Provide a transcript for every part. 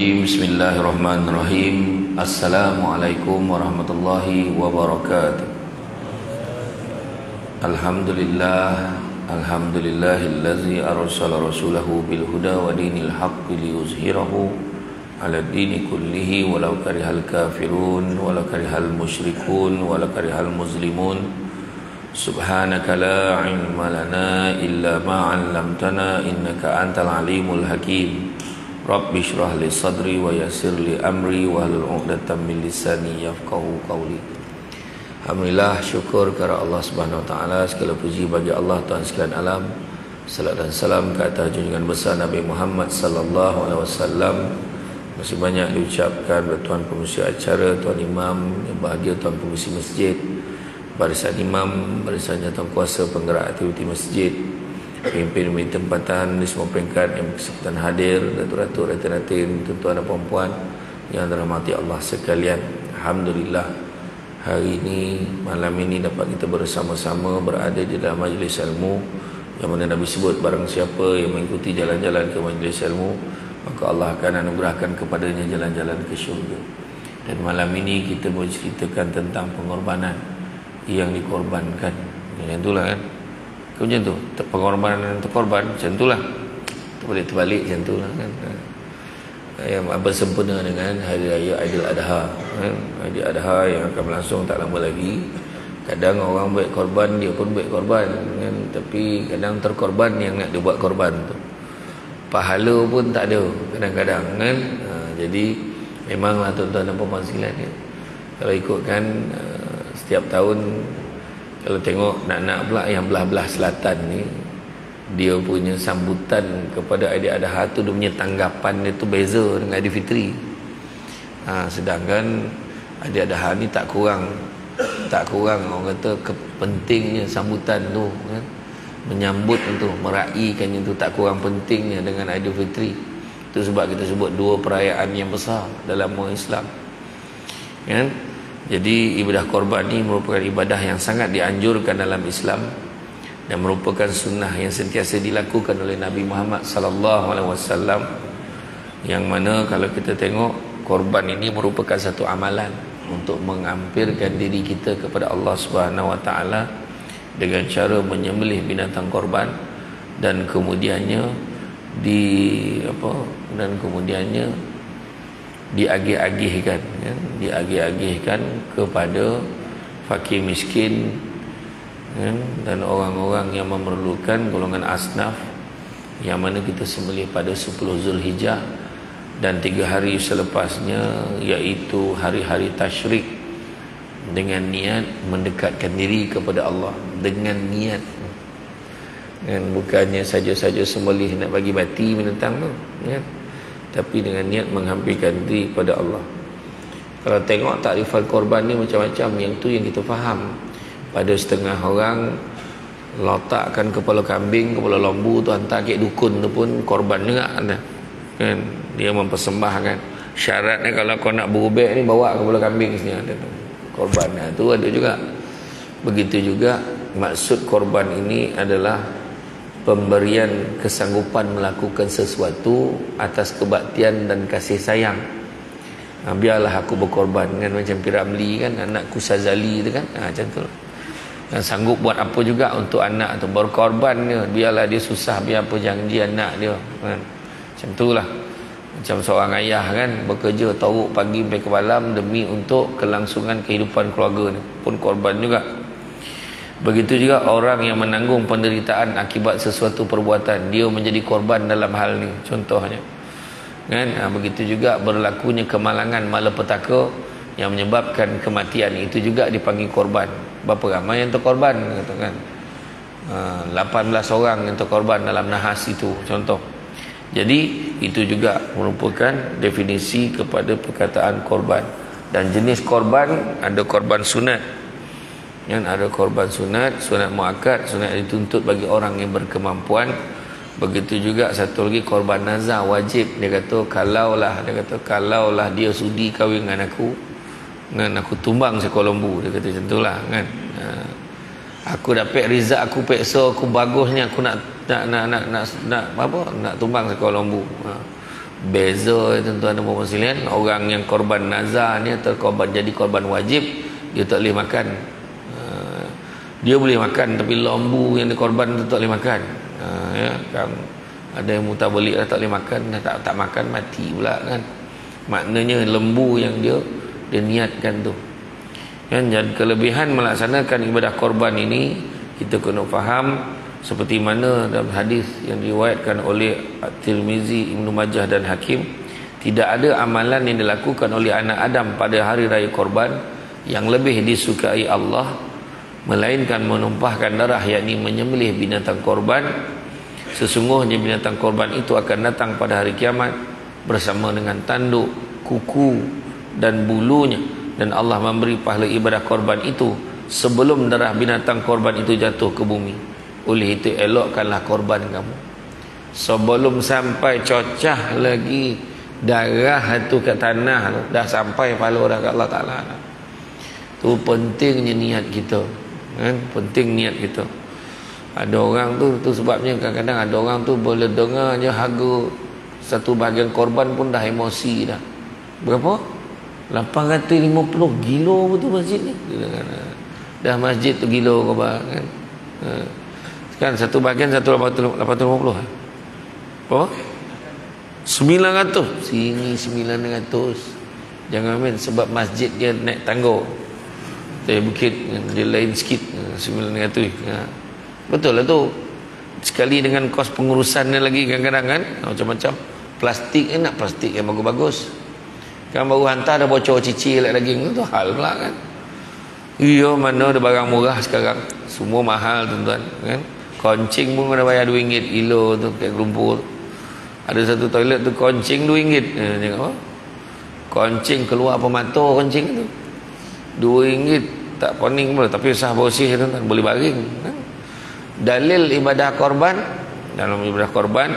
Bismillahirrahmanirrahim. Assalamualaikum warahmatullahi wabarakatuh. Alhamdulillahillazi arsala rasulahu bil huda wa dinil haqqi liyuzhirahu 'ala dini kullihi walau karihal kafirun walau karihal musyrikun walau karihal muslimun. Subhanaka la ilma lana illa ma 'allamtana innaka antal alimul hakim. Rabbi shrah li sadri wa yassir li amri wa hlul 'uqdatam min lisani yafqahu qawli. Alhamdulillah, syukur kepada Allah Subhanahu wa taala, segala puji bagi Allah Tuhan sekalian alam. Salat dan salam ke atas junjungan besar Nabi Muhammad sallallahu alaihi wasallam. Masih banyak diucapkan kepada tuan pengurusi acara, tuan imam yang bahagia, tuan pengurusi masjid, barisan imam, barisannya tuan kuasa penggerak aktiviti masjid, pemimpin tempatan di semua peringkat yang berkesempatan hadir, datuk-datuk, ratin-ratin, tuan-tuan dan puan-puan yang dirahmati Allah sekalian. Alhamdulillah, hari ini, malam ini dapat kita bersama-sama berada di dalam majlis ilmu yang mana Nabi sebut barang siapa yang mengikuti jalan-jalan ke majlis ilmu, maka Allah akan anugerahkan kepadanya jalan-jalan ke syurga. Dan malam ini kita berceritakan tentang pengorbanan yang dikorbankan. Yang itulah kan, macam tu, pengorbanan dan terkorban, macam itulah. Tak boleh terbalik, macam itulah kan. Yang bersempena dengan Hari Raya Aidil Adha kan? Aidil Adha yang akan berlangsung tak lama lagi. Kadang orang buat korban, dia pun buat korban kan? Tapi kadang terkorban yang nak dia buat korban tu, pahala pun tak ada kadang-kadang kan. Jadi memanglah tuan-tuan dan puan-puan sekalian ya, kalau ikutkan setiap tahun, kalau tengok nak-nak pula yang belah-belah selatan ni, dia punya sambutan kepada Aidil Adha tu, dia punya tanggapan dia tu beza dengan Aidilfitri. Sedangkan Aidil Adha ni tak kurang orang kata pentingnya sambutan tu kan? Menyambut tu, meraihkannya tu tak kurang pentingnya dengan Aidilfitri. Itu sebab kita sebut dua perayaan yang besar dalam umat Islam kan? Jadi ibadah korban ni merupakan ibadah yang sangat dianjurkan dalam Islam dan merupakan sunnah yang sentiasa dilakukan oleh Nabi Muhammad sallallahu alaihi wasallam, yang mana kalau kita tengok, korban ini merupakan satu amalan untuk mengampirkan diri kita kepada Allah Subhanahu wa taala dengan cara menyembelih binatang korban dan kemudiannya diagih-agihkan ya? Diagih-agihkan kepada fakir miskin ya? Dan orang-orang yang memerlukan, golongan asnaf, yang mana kita sembelih pada 10 Zulhijjah dan 3 hari selepasnya, iaitu hari-hari tasyrik, dengan niat mendekatkan diri kepada Allah, dengan niat dan bukannya saja-saja sembelih nak bagi mati binatang tu ya? Tapi dengan niat menghampirkan diri kepada Allah. Kalau tengok takrifan korban ni macam-macam, yang tu yang kita faham. Pada setengah orang letakkan kepala kambing, kepala lembu tu hantar ke dukun tu pun korban juga kan? Dia mempersembahkan. Syaratnya kalau kau nak berubek ni, bawa kepala kambing sini, ada tu korban. Tu ada juga. Begitu juga maksud korban ini adalah pemberian kesanggupan melakukan sesuatu atas kebaktian dan kasih sayang. Biarlah aku berkorban kan, macam Piramli kan, anakku Sazali tu kan, macam tu. Dan sanggup buat apa juga untuk anak tu, berkorban dia, biarlah dia susah, biar apa janji anak dia kan. Macam itulah. Macam seorang ayah kan, bekerja teruk pagi sampai ke malam demi untuk kelangsungan kehidupan keluarga ni, pun korban juga. Begitu juga orang yang menanggung penderitaan akibat sesuatu perbuatan, dia menjadi korban dalam hal ni contohnya kan. Begitu juga berlakunya kemalangan, malapetaka yang menyebabkan kematian, itu juga dipanggil korban. Berapa ramai yang terkorban katakan, 18 orang yang terkorban dalam nahas itu contoh. Jadi itu juga merupakan definisi kepada perkataan korban. Dan jenis korban, ada korban sunat yang ada korban sunat, sunat muakkad, sunat dituntut bagi orang yang berkemampuan. Begitu juga satu lagi korban nazar wajib. Dia kata kalaulah dia sudi kahwin dengan aku tumbang seekor lembu. Dia kata macam itulah kan. Aku dapat rizak, aku peksa, aku bagusnya, aku nak tumbang seekor lembu. Beza tuan-tuan dan puan sekalian, orang yang korban nazar ni atau korban jadi korban wajib, dia tak boleh makan. Dia boleh makan, tapi lembu yang dikorban tu tak boleh makan. Ya kan, ada yang mutabalik tak boleh makan, tak makan mati pula kan. Maknanya lembu yang dia niatkan tu kan. Dan kelebihan melaksanakan ibadah korban ini, kita kena faham seperti mana dalam hadis yang diriwayatkan oleh At-Tirmizi, Ibnu Majah dan Hakim, tidak ada amalan yang dilakukan oleh anak Adam pada hari raya korban yang lebih disukai Allah melainkan menumpahkan darah, yakni menyembelih binatang korban. Sesungguhnya binatang korban itu akan datang pada hari kiamat bersama dengan tanduk, kuku dan bulunya, dan Allah memberi pahala ibadah korban itu sebelum darah binatang korban itu jatuh ke bumi. Oleh itu elokkanlah korban kamu sebelum sampai cocah lagi darah itu ke tanah, dah sampai pahala dah ke Allah Ta'ala. Tu pentingnya niat kita kan? Penting niat kita. Ada orang tu sebabnya kadang-kadang ada orang tu boleh dengar je harga satu bahagian korban pun dah emosi dah. Berapa? 850. Gila betul masjid ni. Dah masjid tu gila korban kan. Kan satu bahagian 850. Berapa? 900. Sini 900. Jangan main sebab masjid dia naik tangga. Dari bukit dia lain sikit 900. Betul lah tu. Sekali dengan kos pengurusannya lagi kadang-kadang kan, macam-macam. Plastik nak plastik yang bagus-bagus. Kan baru hantar dah bocor cicil daging tu hal pula kan. Iya, mana ada barang murah sekarang. Semua mahal tuan-tuan kan. Koncing pun kena bayar RM2 kilo tu kayak lumpur. Ada satu toilet tu koncing RM2. Tengok apa? Koncing keluar apa mata koncing tu. RM2 tak pening pun, tapi sah bersih tuan-tuan, boleh baring kan? Dalil ibadah korban, dalam ibadah korban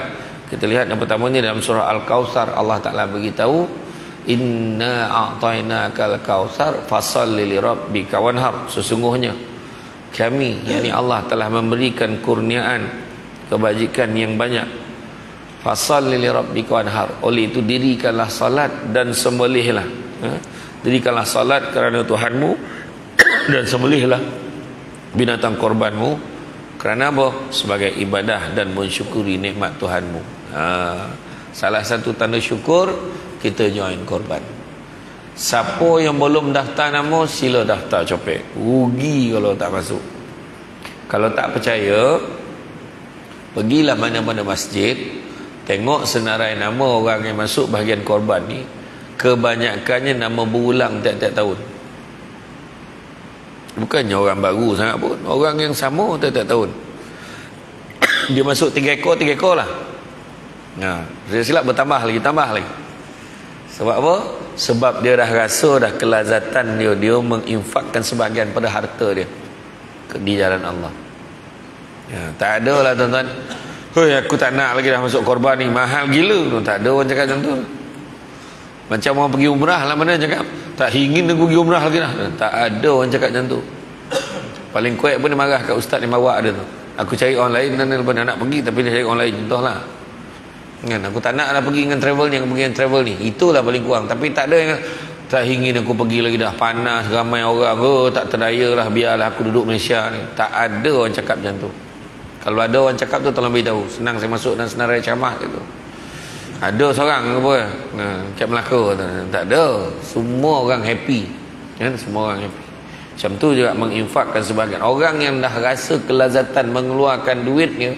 kita lihat yang pertama ni dalam surah Al-Kautsar, Allah Ta'ala beritahu, inna a'tainakal kautsar fasalli lirabbika wanhar. Sesungguhnya kami, yakni Allah telah memberikan kurniaan kebajikan yang banyak. Fasalli lirabbika wanhar. Oleh itu dirikanlah salat dan sembelihlah. Dirikanlah salat kerana Tuhanmu dan sembelihlah binatang korbanmu. Kerana apa? Sebagai ibadah dan mensyukuri nikmat Tuhanmu. Salah satu tanda syukur kita join korban. Siapa yang belum daftar nama, sila daftar copek. Rugi kalau tak masuk. Kalau tak percaya, pergilah mana-mana masjid, tengok senarai nama orang yang masuk bahagian korban ni, kebanyakannya nama berulang tiap-tiap tahun. Bukannya orang baru sangat pun, orang yang sama tiap-tiap tahun. Dia masuk 3 ekor lah. Saya silap bertambah lagi, tambah lagi. Sebab apa? Sebab dia dah rasa dah kelazatan dia menginfakkan sebahagian pada harta dia di jalan Allah. Tak ada lah tuan-tuan. Hei, aku tak nak lagi dah masuk korban ni, mahal gila. Tak ada orang cakap macam tu. Macam orang pergi umrah lah, mana cakap tak ingin aku pergi umrah lagi dah. Tak ada orang cakap macam tu. Paling kuat pun dia marah kat ustaz yang bawa dia tu. Aku cari orang lain dan lepas nak pergi, tapi dia cari orang lain, contohlah kan, aku tak nak lah pergi dengan travel ni, aku pergi dengan travel ni. Itulah paling kurang. Tapi tak ada yang tak ingin aku pergi lagi dah, panas ramai orang, tak terdaya lah, biarlah aku duduk Malaysia ni. Tak ada orang cakap macam tu. Kalau ada orang cakap tu tolong beritahu. Senang saya masuk dan senarai ceramah gitu. Ada seorang apa kat Melaka tu. Tak ada. Semua orang happy kan, semua orang happy. Macam tu juga menginfakkan sebahagian. Orang yang dah rasa kelazatan mengeluarkan duitnya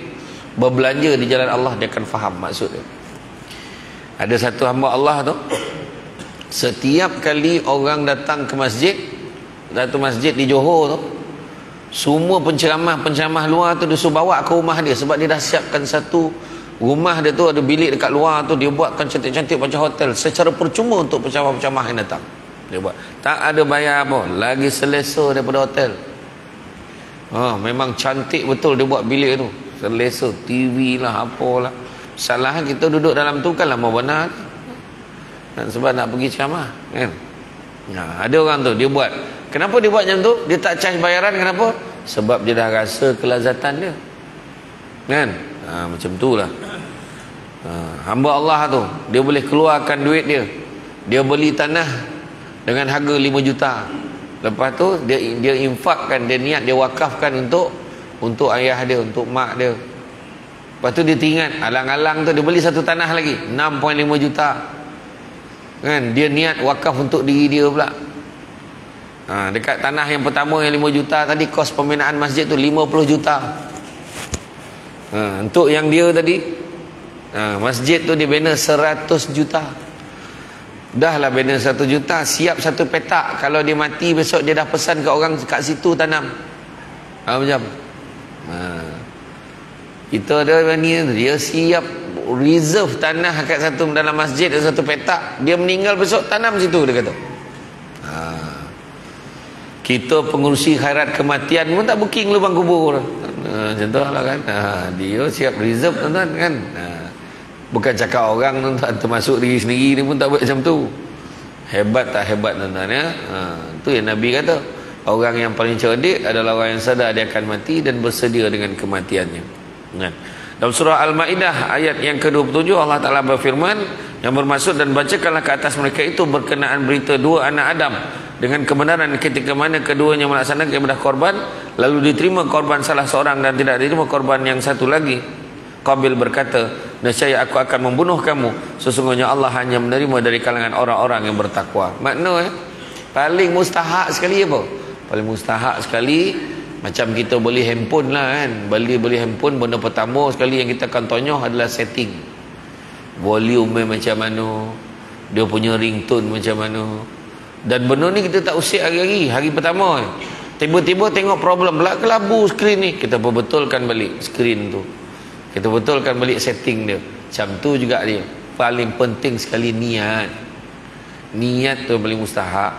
berbelanja di jalan Allah, dia akan faham maksud dia. Ada satu hamba Allah tu, setiap kali orang datang ke masjid, satu masjid di Johor tu, semua penceramah luar tu dia suruh bawa ke rumah dia. Sebab dia dah siapkan satu rumah dia tu, ada bilik dekat luar tu, dia buatkan cantik-cantik macam hotel secara percuma untuk penceramah-penceramah yang datang. Dia buat, tak ada bayar apa, lagi selesa daripada hotel. Memang cantik betul dia buat bilik tu, selesa, TV lah, apalah. Salah kita duduk dalam tu kan lama benar. Dan sebab nak pergi ceramah kan. Ada orang tu dia buat. Kenapa dia buat macam tu? Dia tak charge bayaran, kenapa? Sebab dia dah rasa kelazatan dia kan. Macam tu lah. Hamba Allah tu, dia boleh keluarkan duit dia. Dia beli tanah dengan harga 5 juta. Lepas tu dia infakkan, dia niat, dia wakafkan untuk ayah dia, untuk mak dia. Lepas tu dia teringat, alang-alang tu dia beli satu tanah lagi 6.5 juta. Kan, dia niat wakaf untuk diri dia pula. Dekat tanah yang pertama yang 5 juta tadi, kos pembinaan masjid tu 50 juta. Untuk yang dia tadi, masjid tu dia bina 100 juta. Dah lah bina 1 juta, siap satu petak. Kalau dia mati besok dia dah pesan ke orang kat situ tanam. Macam kita ada ni, dia siap reserve tanah kat satu dalam masjid, satu petak. Dia meninggal besok tanam situ, dia kata. Kita pengurusi khairat kematian pun tak booking lubang kubur. Macam tu lah kan. Dia siap reserve, tuan-tuan kan. Bukan cakap orang, tuan-tuan, termasuk diri sendiri dia pun tak buat macam tu. Hebat tak hebat, tuan-tuan ya. Tu yang Nabi kata, orang yang paling cerdik adalah orang yang sadar dia akan mati dan bersedia dengan kematiannya. Kan? Dalam surah Al-Ma'idah ayat yang ke-27 Allah Ta'ala berfirman, yang bermaksud, dan bacakanlah ke atas mereka itu berkenaan berita dua anak Adam dengan kebenaran ketika mana keduanya melaksanakan ibadah korban, lalu diterima korban salah seorang dan tidak diterima korban yang satu lagi. Qabil berkata, nescaya aku akan membunuh kamu, sesungguhnya Allah hanya menerima dari kalangan orang-orang yang bertakwa. Makna paling mustahak sekali apa? Paling mustahak sekali, macam kita beli handphone lah kan. Beli handphone, benda pertama sekali yang kita akan tonyoh adalah setting. Volume macam mana, dia punya ringtone macam mana. Dan benda ni kita tak usik hari-hari. Hari pertama tiba-tiba tengok problem pula, kelabu skrin ni, kita perbetulkan balik skrin tu, kita betulkan balik setting dia. Macam tu juga dia. Paling penting sekali niat. Niat tu paling mustahak.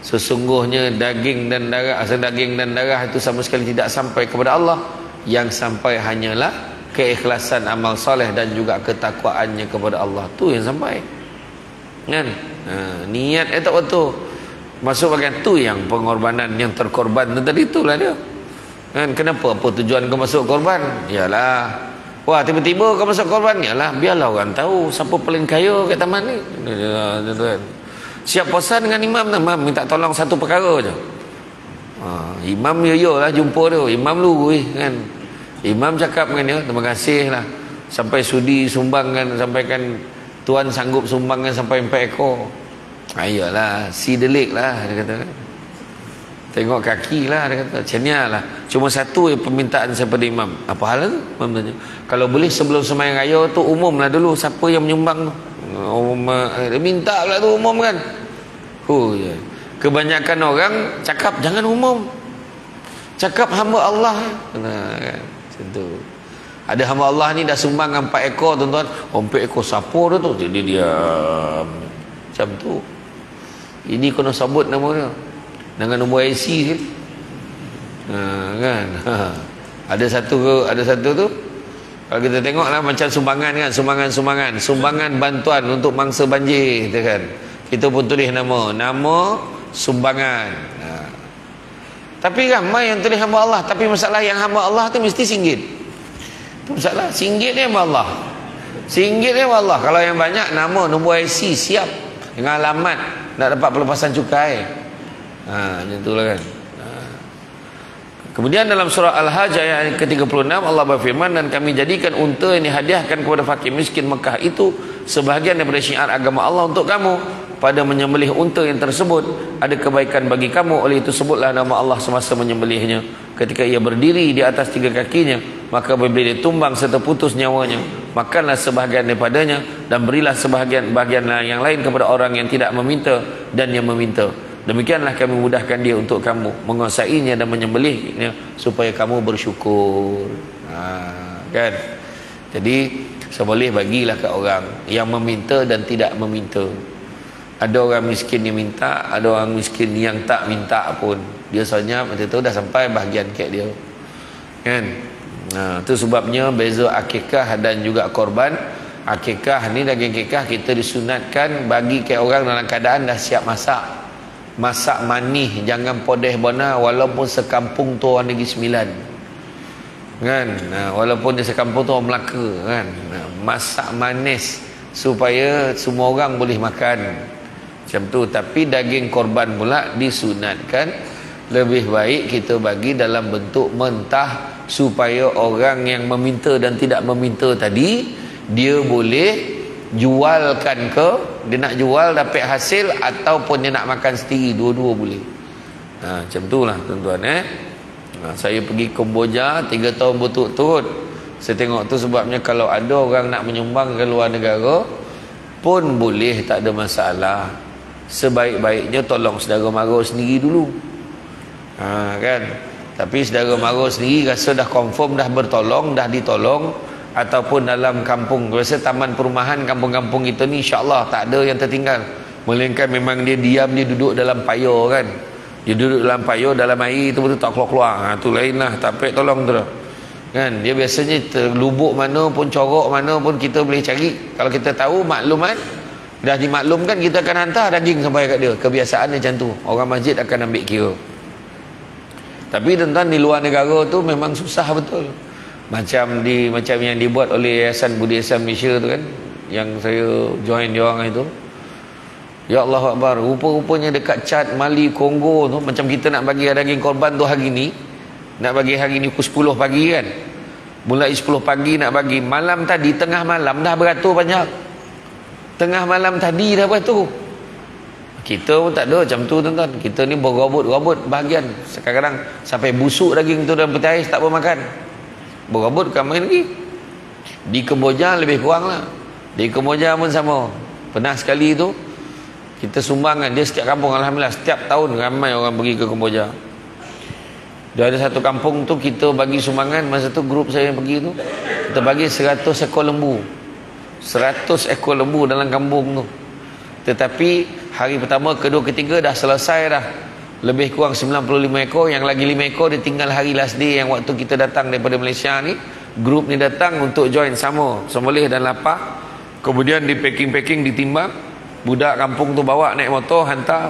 Sesungguhnya daging dan darah itu sama sekali tidak sampai kepada Allah. Yang sampai hanyalah keikhlasan amal soleh dan juga ketakwaannya kepada Allah. Tu yang sampai. Kan? Niat tak betul. Masuk bagian tu yang pengorbanan, yang terkorban tadi itulah dia. Kan? Kenapa? Apa tujuan kau masuk korban? Yalah, wah tiba-tiba kau masuk korban, yalah biarlah orang tahu siapa paling kaya kat taman ni. Siap puasa dengan imam, minta tolong satu perkara je. Imam lah jumpa dia, imam lu kan. Imam cakap dengan dia, terima kasih lah sampai sudi sumbangkan, sampaikan tuan sanggup sumbangkan sampai 4 ekor. Ayolah, see the leg lah dia kata. Tengok kaki lah dia kata. Macam lah. Cuma satu permintaan saya pada imam. Apa hal tu? Imam tanya. Kalau boleh sebelum sembahyang raya tu umum lah dulu siapa yang menyumbang tu. Dia minta pula tu umum kan. Ya. Kebanyakan orang cakap jangan umum. Cakap hamba Allah. Kan? Macam tu. Ada hamba Allah ni dah sumbang 4 ekor tuan-tuan. 4 ekor siapa dia tu? Jadi dia macam tu. Ini kena sebut nama dia dengan nombor IC kan. Kan? Ada satu tu kalau kita tengoklah macam sumbangan kan, sumbangan bantuan untuk mangsa banjir tu kan. Kita pun tulis nama sumbangan. Tapi ramai yang tulis hamba Allah, tapi masalah yang hamba Allah tu mesti singgit. Tu masalah, singgit dia hamba Allah. Singgit dia hamba Allah. Kalau yang banyak nama, nombor IC siap dengan alamat nak dapat pelepasan cukai. Macam itulah kan. Kemudian dalam surah Al-Hajj ayat ke-36 Allah berfirman, dan kami jadikan unta yang dihadiahkan kepada fakir miskin Mekah itu sebahagian daripada syiar agama Allah untuk kamu. Pada menyembelih unta yang tersebut ada kebaikan bagi kamu, oleh itu sebutlah nama Allah semasa menyembelihnya. Ketika ia berdiri di atas 3 kakinya, maka apabila dia tumbang serta putus nyawanya, makanlah sebahagian daripadanya dan berilah bahagian yang lain kepada orang yang tidak meminta dan yang meminta. Demikianlah kami mudahkan dia untuk kamu menguasainya dan menyembelihnya supaya kamu bersyukur. Kan? Jadi seboleh bagilah ke orang yang meminta dan tidak meminta. Ada orang miskin yang minta, ada orang miskin yang tak minta pun. Dia sebenarnya macam tu dah sampai bahagian kek dia. Kan? Itu sebabnya beza akikah dan juga korban. Akikah ni, daging akikah kita disunatkan bagi kek orang dalam keadaan dah siap masak. Masak manih, jangan podeh bona walaupun sekampung tu orang Negeri Sembilan. Kan? Walaupun dia sekampung tu orang Melaka kan. masak manis supaya semua orang boleh makan macam tu. Tapi daging korban pula disunatkan lebih baik kita bagi dalam bentuk mentah supaya orang yang meminta dan tidak meminta tadi dia boleh jualkan ke, dia nak jual dapat hasil ataupun dia nak makan sendiri, dua-dua boleh. Macam itulah tuan-tuan. Saya pergi Kemboja 3 tahun berturut-turut. Saya tengok tu sebabnya kalau ada orang nak menyumbang ke luar negara pun boleh, tak ada masalah. Sebaik-baiknya tolong saudara mara sendiri dulu. Kan? Tapi saudara mara sendiri rasa dah confirm dah bertolong, dah ditolong, ataupun dalam kampung, rasa taman perumahan kampung-kampung kita ni insya-Allah tak ada yang tertinggal. Melainkan memang dia diam, dia duduk dalam payur kan. Dia duduk dalam payur, dalam air tu betul tak keluar-keluar. Tu lainlah, tak payah tolong tu. Kan? Dia biasanya terlubuk mana pun, corok mana pun kita boleh cari. Kalau kita tahu maklumat, dah dimaklumkan, kita akan hantar daging sampai kat dia. Kebiasaan macam tu. Orang masjid akan ambil kira. Tapi tuan-tuan di luar negara tu memang susah betul. Macam yang dibuat oleh Yayasan Budi Ihsan Malaysia tu kan, yang saya join dia orang itu. Ya Allah Akbar, rupa-rupanya dekat Chad, Mali, Kongo tu, macam kita nak bagi daging korban tu hari ni, nak bagi hari ni pukul 10 pagi kan. Mulai 10 pagi nak bagi, malam tadi tengah malam dah beratur banyak. Tengah malam tadi dah beratur. Kita pun tak ada macam tu tuan-tuan. Kita ni berobot-robot bahagian. Sekarang sampai busuk daging tu dalam peti ais tak bermakan. Berobot bukan main lagi. Di Kemboja lebih kurang lah. Di Kemboja pun sama. Pernah sekali tu kita sumbangan, dia setiap kampung alhamdulillah setiap tahun ramai orang pergi ke Kemboja. Dia ada satu kampung tu kita bagi sumbangan, masa tu grup saya yang pergi tu kita bagi 100 ekor lembu. 100 ekor lembu dalam kampung tu. Tetapi hari pertama, kedua, ketiga dah selesai dah. Lebih kurang 95 ekor, yang lagi 5 ekor dia tinggal hari last day yang waktu kita datang daripada Malaysia ni. Grup ni datang untuk join sama, sembelih dan lapar. Kemudian di packing-packing, ditimbang. Budak kampung tu bawa naik motor, hantar.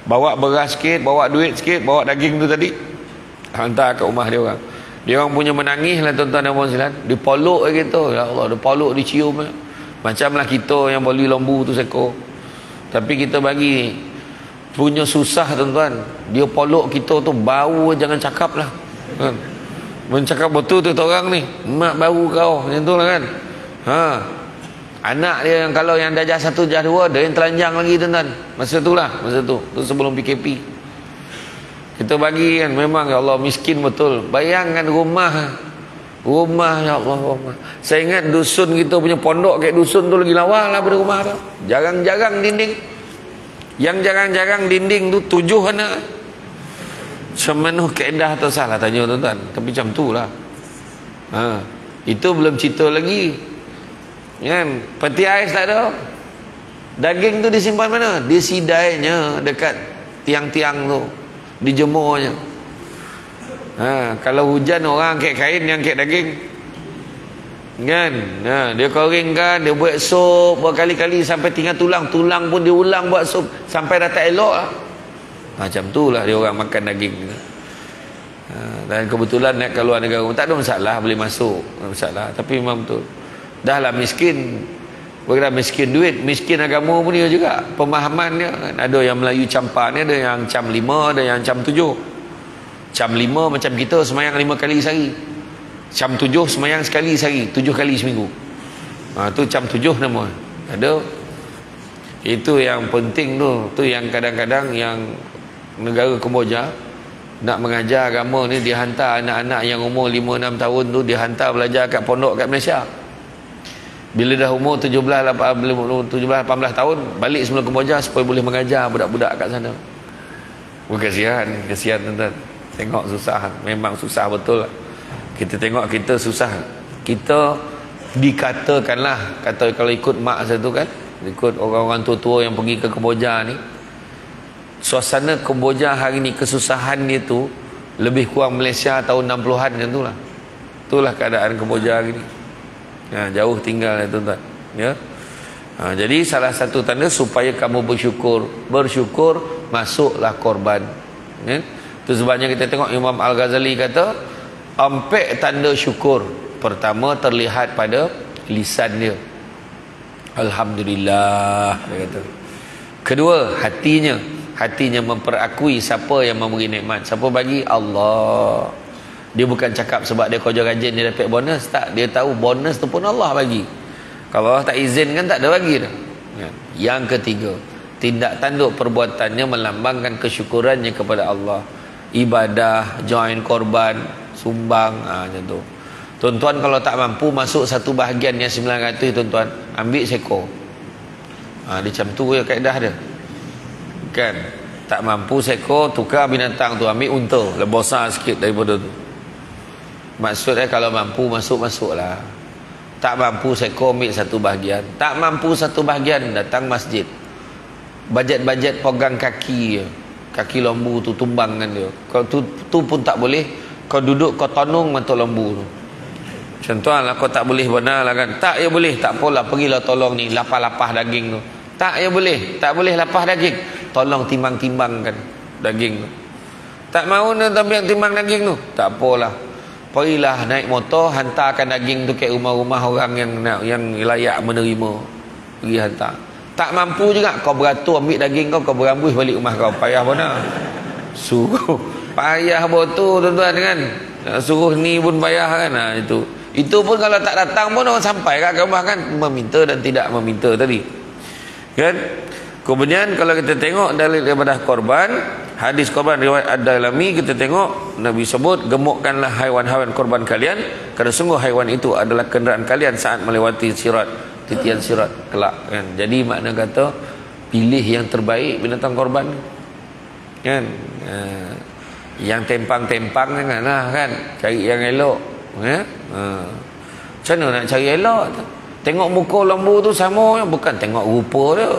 Bawa beras sikit, bawa duit sikit, bawa daging tu tadi, hantar ke rumah dia orang. Dia orang punya menangis lah tuan-tuan dan puan-puan. Dia polok gitu. Ya Allah, dia polok, dia cium. Macamlah kita yang beli lembu tu sekor. Tapi kita bagi punya susah tuan-tuan. Dia polok kita tu bau, jangan cakap lah kan. Mencakap betul tu orang ni, mak bau kau macam tu lah kan. Anak dia yang kalau yang darjah 1, darjah 2, dia yang telanjang lagi tuan-tuan. Masa tu sebelum PKP kita bagi kan. Memang ya Allah miskin betul. Bayangkan rumah ya Allah, rumah. Saya ingat dusun kita punya pondok kayak dusun tu lagi lawa lah pada rumah tu. Jarang-jarang dinding. Yang jarang-jarang dinding tu 7 anak. Macam mana kaedah atau salah tanya tuan-tuan. Tapi macam tu lah. Itu belum cerita lagi kan, peti ais tak ada. Daging tu disimpan mana? Disidainya dekat tiang-tiang tu, dijemurnya. Kalau hujan orang angkat kain, yang angkat daging kan. Dia keringkan, dia buat sup berkali-kali sampai tinggal tulang pun dia ulang buat sup sampai dah tak elok lah. Macam tu lah dia orang makan daging. Dan kebetulan nak keluar negara tak ada masalah, boleh masuk, tak ada masalah. Tapi memang betul dah lah miskin. Bukan miskin duit, miskin agama pun dia juga. Pemahaman dia kan. Ada yang Melayu campak ni, ada yang cam 5, ada yang cam 7. Cam 5 macam kita semayang 5 kali sehari. Cam 7 semayang sekali sehari, 7 kali seminggu. Tu cam 7 nama. Ada. Itu yang penting tu. Tu yang kadang-kadang yang negara Kemboja nak mengajar agama ni, dia hantar anak-anak yang umur 5-6 tahun tu, dia hantar belajar kat pondok kat Malaysia. Bila dah umur 17-18 tahun, balik semula Kemboja supaya boleh mengajar budak-budak kat sana. Kesian tuan-tuan. Tengok susah, memang susah betul. Kita tengok kita susah. Kita dikatakanlah, kata kalau ikut mak saya tu kan, ikut orang-orang tua-tua yang pergi ke Kemboja ni, suasana Kemboja hari ni, kesusahan dia tu lebih kurang Malaysia tahun 60-an macam itulah. Itulah keadaan Kemboja hari ni. Jauh tinggal ya tuan-tuan ya. Jadi salah satu tanda supaya kamu bersyukur masuklah korban ya. Itu sebabnya kita tengok Imam Al-Ghazali kata 4 tanda syukur. Pertama terlihat pada lisan dia. Alhamdulillah, dia kata. Kedua, hatinya memperakui siapa yang memberi nikmat. Siapa bagi? Allah. Dia bukan cakap sebab dia kerja rajin dia dapat bonus. Tak, dia tahu bonus tu pun Allah bagi. Kalau Allah tak izinkan, tak ada bagi dah. Yang ketiga, tindak tanduk perbuatannya melambangkan kesyukurannya kepada Allah. Ibadah, join korban, sumbang, macam tu. Tuan-tuan kalau tak mampu masuk satu bahagian yang 900, tuan-tuan ambil seekor. Dia macam tu ya kaedah dia. Kan? Tak mampu seekor, tukar binatang tu, ambil unta, lebih besar sikit daripada tu. Maksudnya kalau mampu masuklah. Tak mampu seekor, ambil satu bahagian. Tak mampu satu bahagian, datang masjid. Bajet-bajet pegang kaki je. Kaki lembu tu tumbangkan dia. Kau tu pun tak boleh. Kau duduk kau tonong mata lembu tu. Contohlah kau tak boleh benar lah kan. Tak ya boleh. Tak apalah, pergilah tolong ni lapah-lapah daging tu. Tak ya boleh. Tak boleh lapah daging. Tolong timbang-timbangkan daging tu. Tak mahu nak timbang daging tu. Tak apalah. Pergilah naik motor, hantarkan daging tu ke rumah-rumah orang yang layak menerima. Pergi hantar. Tak mampu juga, kau beratur ambil daging kau berambus balik rumah kau. Payah benar. Suruh. Payah betul tuan-tuan kan. Suruh ni pun payah kan. Itu pun kalau tak datang pun orang sampai kat rumah kan. Meminta dan tidak meminta tadi. Kan? Kemudian kalau kita tengok dalil daripada korban, hadis korban riwayat Ad-Dailami, kita tengok Nabi sebut, gemukkanlah haiwan-haiwan korban kalian, kerana sungguh haiwan itu adalah kenderaan kalian saat melewati sirat, titian sirat kelak kan. Jadi makna kata pilih yang terbaik binatang korban kan. Yang tempang-tempang kan, cari yang elok ya. Macam mana nak cari elok? Tengok muka lembu tu sama, bukan tengok rupa dia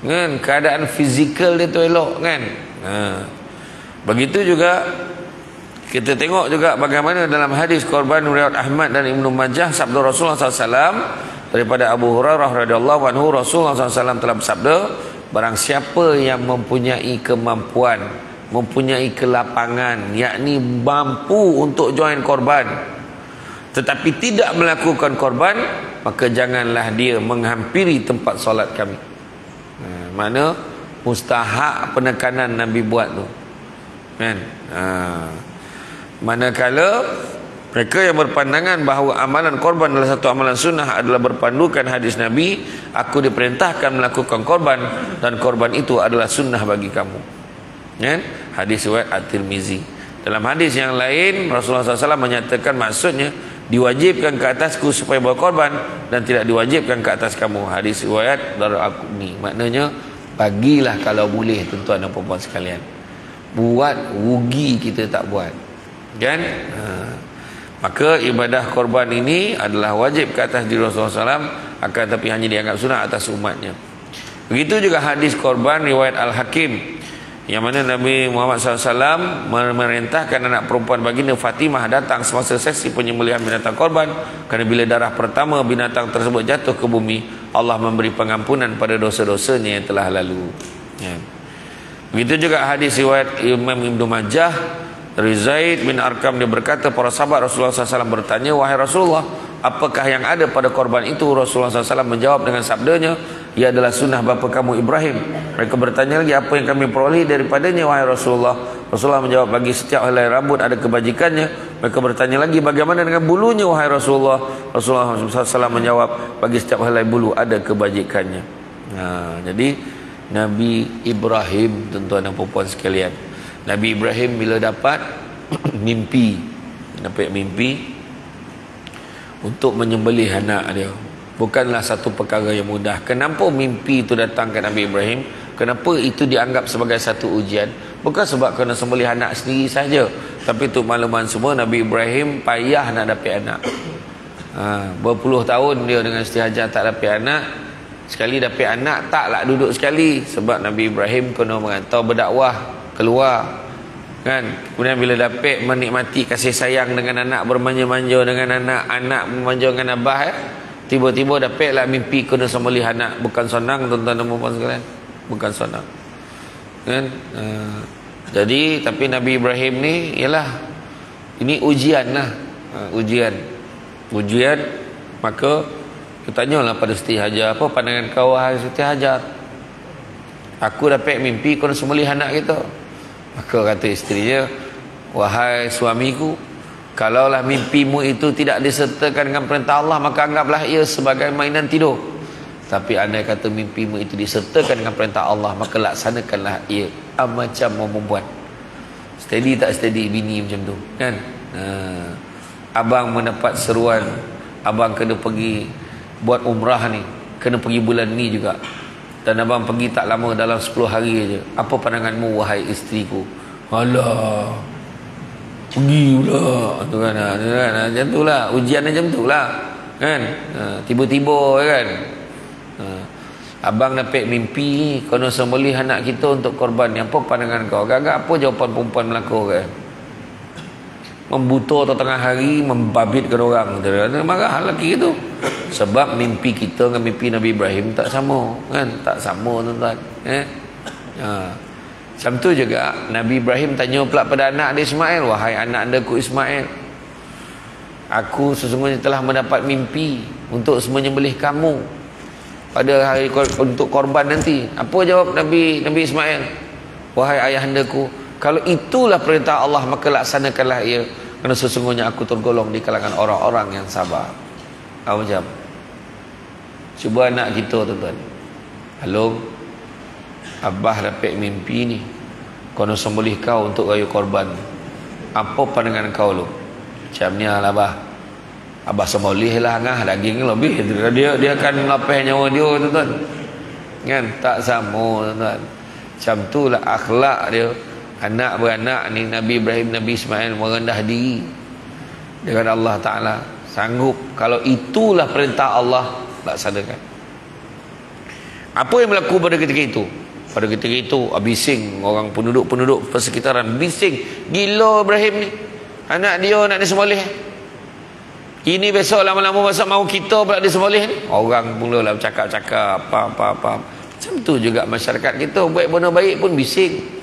kan, keadaan fizikal dia tu elok kan. Begitu juga kita tengok juga bagaimana dalam hadis korban riwayat Ahmad dan Ibnu Majah, sabda Rasulullah SAW daripada Abu Hurairah radhiyallahu anhu, Rasulullah SAW telah bersabda, barang siapa yang mempunyai kemampuan, mempunyai kelapangan, yakni mampu untuk join korban, tetapi tidak melakukan korban, maka janganlah dia menghampiri tempat solat kami. Mana mustahak penekanan Nabi buat tu kan. Manakala mereka yang berpandangan bahawa amalan korban adalah satu amalan sunnah adalah berpandukan hadis Nabi, aku diperintahkan melakukan korban dan korban itu adalah sunnah bagi kamu kan. Hadis riwayat At-Tirmizi. Dalam hadis yang lain Rasulullah SAW menyatakan maksudnya diwajibkan ke atasku supaya berkorban dan tidak diwajibkan ke atas kamu. Hadis riwayat Daraqutni. Maknanya bagilah kalau boleh tuan-tuan dan puan-puan sekalian. Buat, rugi kita tak buat kan. Maka ibadah korban ini adalah wajib ke atas diri Rasulullah SAW, akan tapi hanya dianggap sunnah atas umatnya. Begitu juga hadis korban riwayat Al-Hakim, yang mana Nabi Muhammad SAW memerintahkan anak perempuan baginda Fatimah datang semasa sesi penyembelihan binatang korban, kerana bila darah pertama binatang tersebut jatuh ke bumi, Allah memberi pengampunan pada dosa-dosanya yang telah lalu ya. Begitu juga hadis riwayat Imam Ibnu Majah dari Zaid bin Arqam, dia berkata, para sahabat Rasulullah SAW bertanya, wahai Rasulullah, apakah yang ada pada korban itu? Rasulullah SAW menjawab dengan sabdanya, ia adalah sunnah bapa kamu Ibrahim. Mereka bertanya lagi, apa yang kami peroleh daripadanya wahai Rasulullah? Rasulullah menjawab, bagi setiap helai rambut ada kebajikannya. Mereka bertanya lagi, bagaimana dengan bulunya wahai Rasulullah? Rasulullah SAW menjawab, bagi setiap helai bulu ada kebajikannya. Jadi Nabi Ibrahim, tuan-tuan dan puan-puan sekalian, Nabi Ibrahim bila dapat mimpi untuk menyembelih anak dia, bukanlah satu perkara yang mudah. Kenapa mimpi itu datang ke Nabi Ibrahim? Kenapa itu dianggap sebagai satu ujian? Bukan sebab kena sembelih anak sendiri saja, tapi itu makluman semua, Nabi Ibrahim payah nak dapat anak. Berpuluh tahun dia dengan Siti Hajar tak dapat anak. Sekali dapat anak taklah duduk sekali, sebab Nabi Ibrahim kena merantau berdakwah keluar kan. Kemudian bila dapat menikmati kasih sayang dengan anak, bermanja-manja dengan anak bermanja dengan abah tiba-tiba dapatlah mimpi kena sembelih anak. Bukan senang tuan-tuan dan puan-puan sekalian, bukan senang kan. Jadi tapi Nabi Ibrahim ni ialah ini ujian lah, ujian Maka tanyalah pada Siti Hajar, apa pandangan kau wahai Siti Hajar? Aku dapat mimpi kau nak sembelih anak kita. Maka kata isterinya, wahai suamiku, kalaulah mimpimu itu tidak disertakan dengan perintah Allah, maka anggaplah ia sebagai mainan tidur. Tapi andai kata mimpimu itu disertakan dengan perintah Allah, maka laksanakanlah ia macam mau membuat. Steady tak steady bini macam tu kan? Abang mendapat seruan, abang kena pergi buat umrah ni, kena pergi bulan ni juga, dan abang pergi tak lama, dalam 10 hari aja. Apa pandanganmu wahai isteriku? Alah, pergi pula tu kan, macam tu lah ujian, macam tu lah kan. Tiba-tiba kan, abang dapat mimpi kau nak sembelih anak kita untuk korban. Apa pandangan kau? Agak-agak apa jawapan perempuan Melaka kan? Membuta atau tengah hari, membabitkan orang. Marah lelaki itu. Sebab mimpi kita dengan mimpi Nabi Ibrahim tak sama kan? Tak sama tuan-tuan. Macam tu juga Nabi Ibrahim tanya pula pada anak dia Ismail, wahai anak andaku Ismail, aku sesungguhnya telah mendapat mimpi untuk menyembelih kamu pada hari untuk korban nanti. Apa jawab Nabi Ismail? Wahai ayahandaku, kalau itulah perintah Allah, maka laksanakanlah ia, kerana sesungguhnya aku tergolong di kalangan orang-orang yang sabar. Apa macam? Cuba anak kita tuan-tuan. Halo, abah dapat mimpi ni, kau nak sembelih kau untuk raya korban. Apa pandangan kau lu? Macam ni lah abah. Abah sembelih lah ngah, daging lebih. Dia akan lapeh nyawa dia tuan-tuan. Kan? Tak sama tuan-tuan. Macam tu lah akhlak dia. Anak beranak ni, Nabi Ibrahim, Nabi Ismail merendah diri dengan Allah Ta'ala. Sanggup, kalau itulah perintah Allah, laksanakan. Apa yang berlaku pada ketika itu? Pada ketika itu, bising orang penduduk-penduduk persekitaran, bising. Gila Ibrahim ni, anak dia nak disembelih. Ini besok lama-lama masa mau kita pula disembelih ni. Orang mulalah bercakap-cakap apa. Macam tu juga masyarakat kita, buat benda baik pun bising.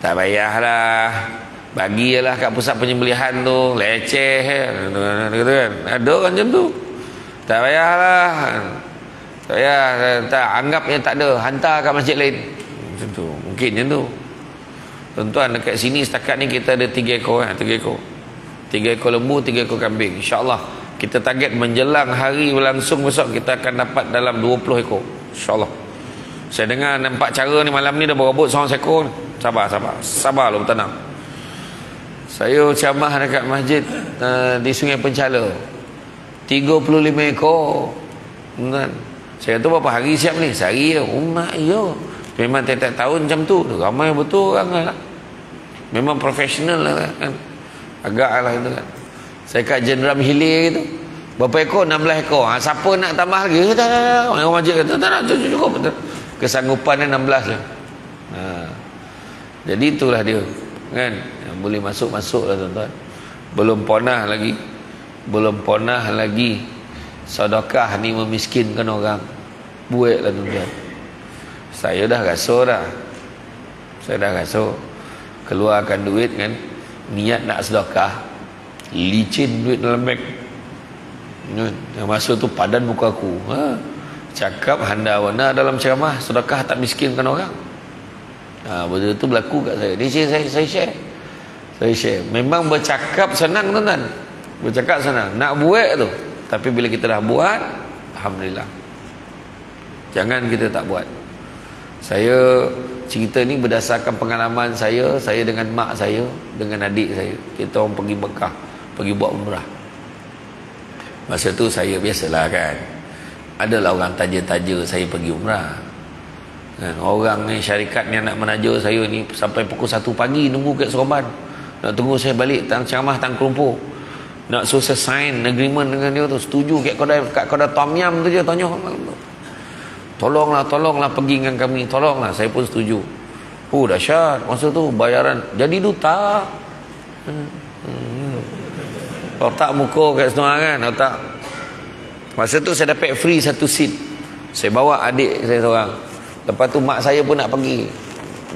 Tak payahlah, bagilah kat pusat penyembelihan tu, leceh kan. Ada kan macam tu. Tak payahlah, tak payah, tak anggapnya tak ada, hantar kat masjid lain. Macam tu, mungkin macam tu. Tuan-tuan, dekat sini setakat ni kita ada 3 ekor kan, 3 ekor. 3 ekor lembu, 3 ekor kambing. InsyaAllah kita target menjelang hari berlangsung besok, kita akan dapat dalam 20 ekor. InsyaAllah. Saya dengar nampak cara ni malam ni dah berebut seorang sekor. Sabar lu bertanam. Saya ceramah dekat masjid di Sungai Penchala, 35 ekor. Kan? Saya kata berapa hari siap ni? Sehari je. Mak ya. Memang tiap-tiap tahun macam tu. Ramai betul orang lah. Memang profesional lah kan. Agak lah itu kan. Saya kat Jenderal Hilir gitu. Berapa ekor? 16 ekor. Siapa nak tambah lagi? Tak. Orang masjid kata tak nak, cukup. Kesanggupan dia 16 je. Jadi itulah dia kan, yang boleh masuk-masuk lah tuan-tuan. Belum pernah lagi sedekah ni memiskinkan orang. Buat lah tuan-tuan. Saya dah rasa keluarkan duit kan, niat nak sedekah, licin duit dalam beg. Yang masuk tu padan muka aku. Cakap handa-wana dalam ceramah, sedekah tak miskinkan orang. Benda tu berlaku kat saya. Ni saya share. Memang bercakap senang tuan-tuan. Bercakap senang. Nak buat tu. Tapi bila kita dah buat, alhamdulillah. Jangan kita tak buat. Saya cerita ni berdasarkan pengalaman saya dengan mak saya, dengan adik saya. Kita orang pergi Mekah, pergi buat umrah. Masa tu saya biasalah kan, adalah orang taja-taja saya pergi umrah. Orang ni, syarikat ni nak menaja saya ni sampai pukul 1 pagi nunggu kat Seremban. Nak tunggu saya balik ceramah Tang Kelumpur. Nak suruh saya sign agreement dengan dia tu, setuju kat kedai Tom Yum tu je tanya. Tolonglah pergi dengan kami, tolonglah. Saya pun setuju. Dahsyat masa tu bayaran jadi duta. Otak muka kat semua kan, otak. Masa tu saya dapat free 1 seat. Saya bawa adik saya seorang. Lepas tu mak saya pun nak pergi.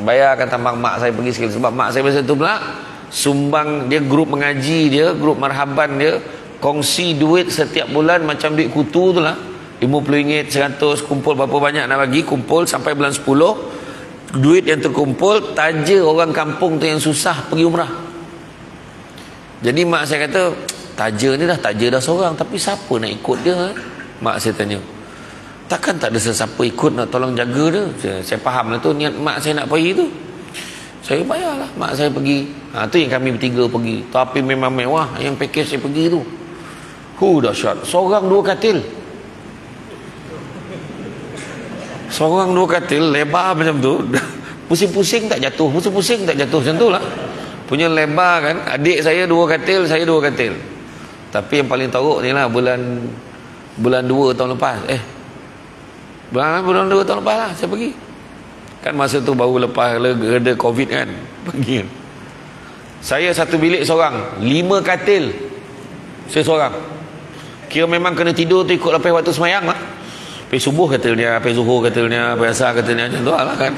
Bayarkan tambang mak saya pergi sekali. Sebab mak saya masa tu pula sumbang, dia grup mengaji dia, grup marhaban dia, kongsi duit setiap bulan macam duit kutu tu lah, RM50, 100, kumpul berapa banyak nak bagi, kumpul sampai bulan 10, duit yang terkumpul taja orang kampung tu yang susah pergi umrah. Jadi mak saya kata, taja ni dah seorang, tapi siapa nak ikut dia? Mak saya tanya, takkan tak ada sesiapa ikut nak tolong jaga dia? Saya faham lah tu niat mak saya nak pergi tu. Saya bayarlah mak saya pergi. Tu yang kami bertiga pergi. Tapi memang mewah yang package saya pergi tu. Dahsyat. Seorang 2 katil. Seorang 2 katil lebar macam tu. Pusing-pusing tak jatuh, pusing-pusing tak jatuh, macam tu lah. Punya lebar kan. Adik saya 2 katil, saya 2 katil. Tapi yang paling teruk ni lah bulan 2 tahun lepas. Bulan 2 tahun lepas lah saya pergi. Kan masa tu baru lepas ada Covid kan. Pergi kan. Saya satu bilik seorang, 5 katil. Saya seorang. Kira memang kena tidur tu ikut lepas waktu semayang lah. Lepas subuh katilnya, lepas zuhur katilnya, lepas asar katilnya, macam tu lah kan.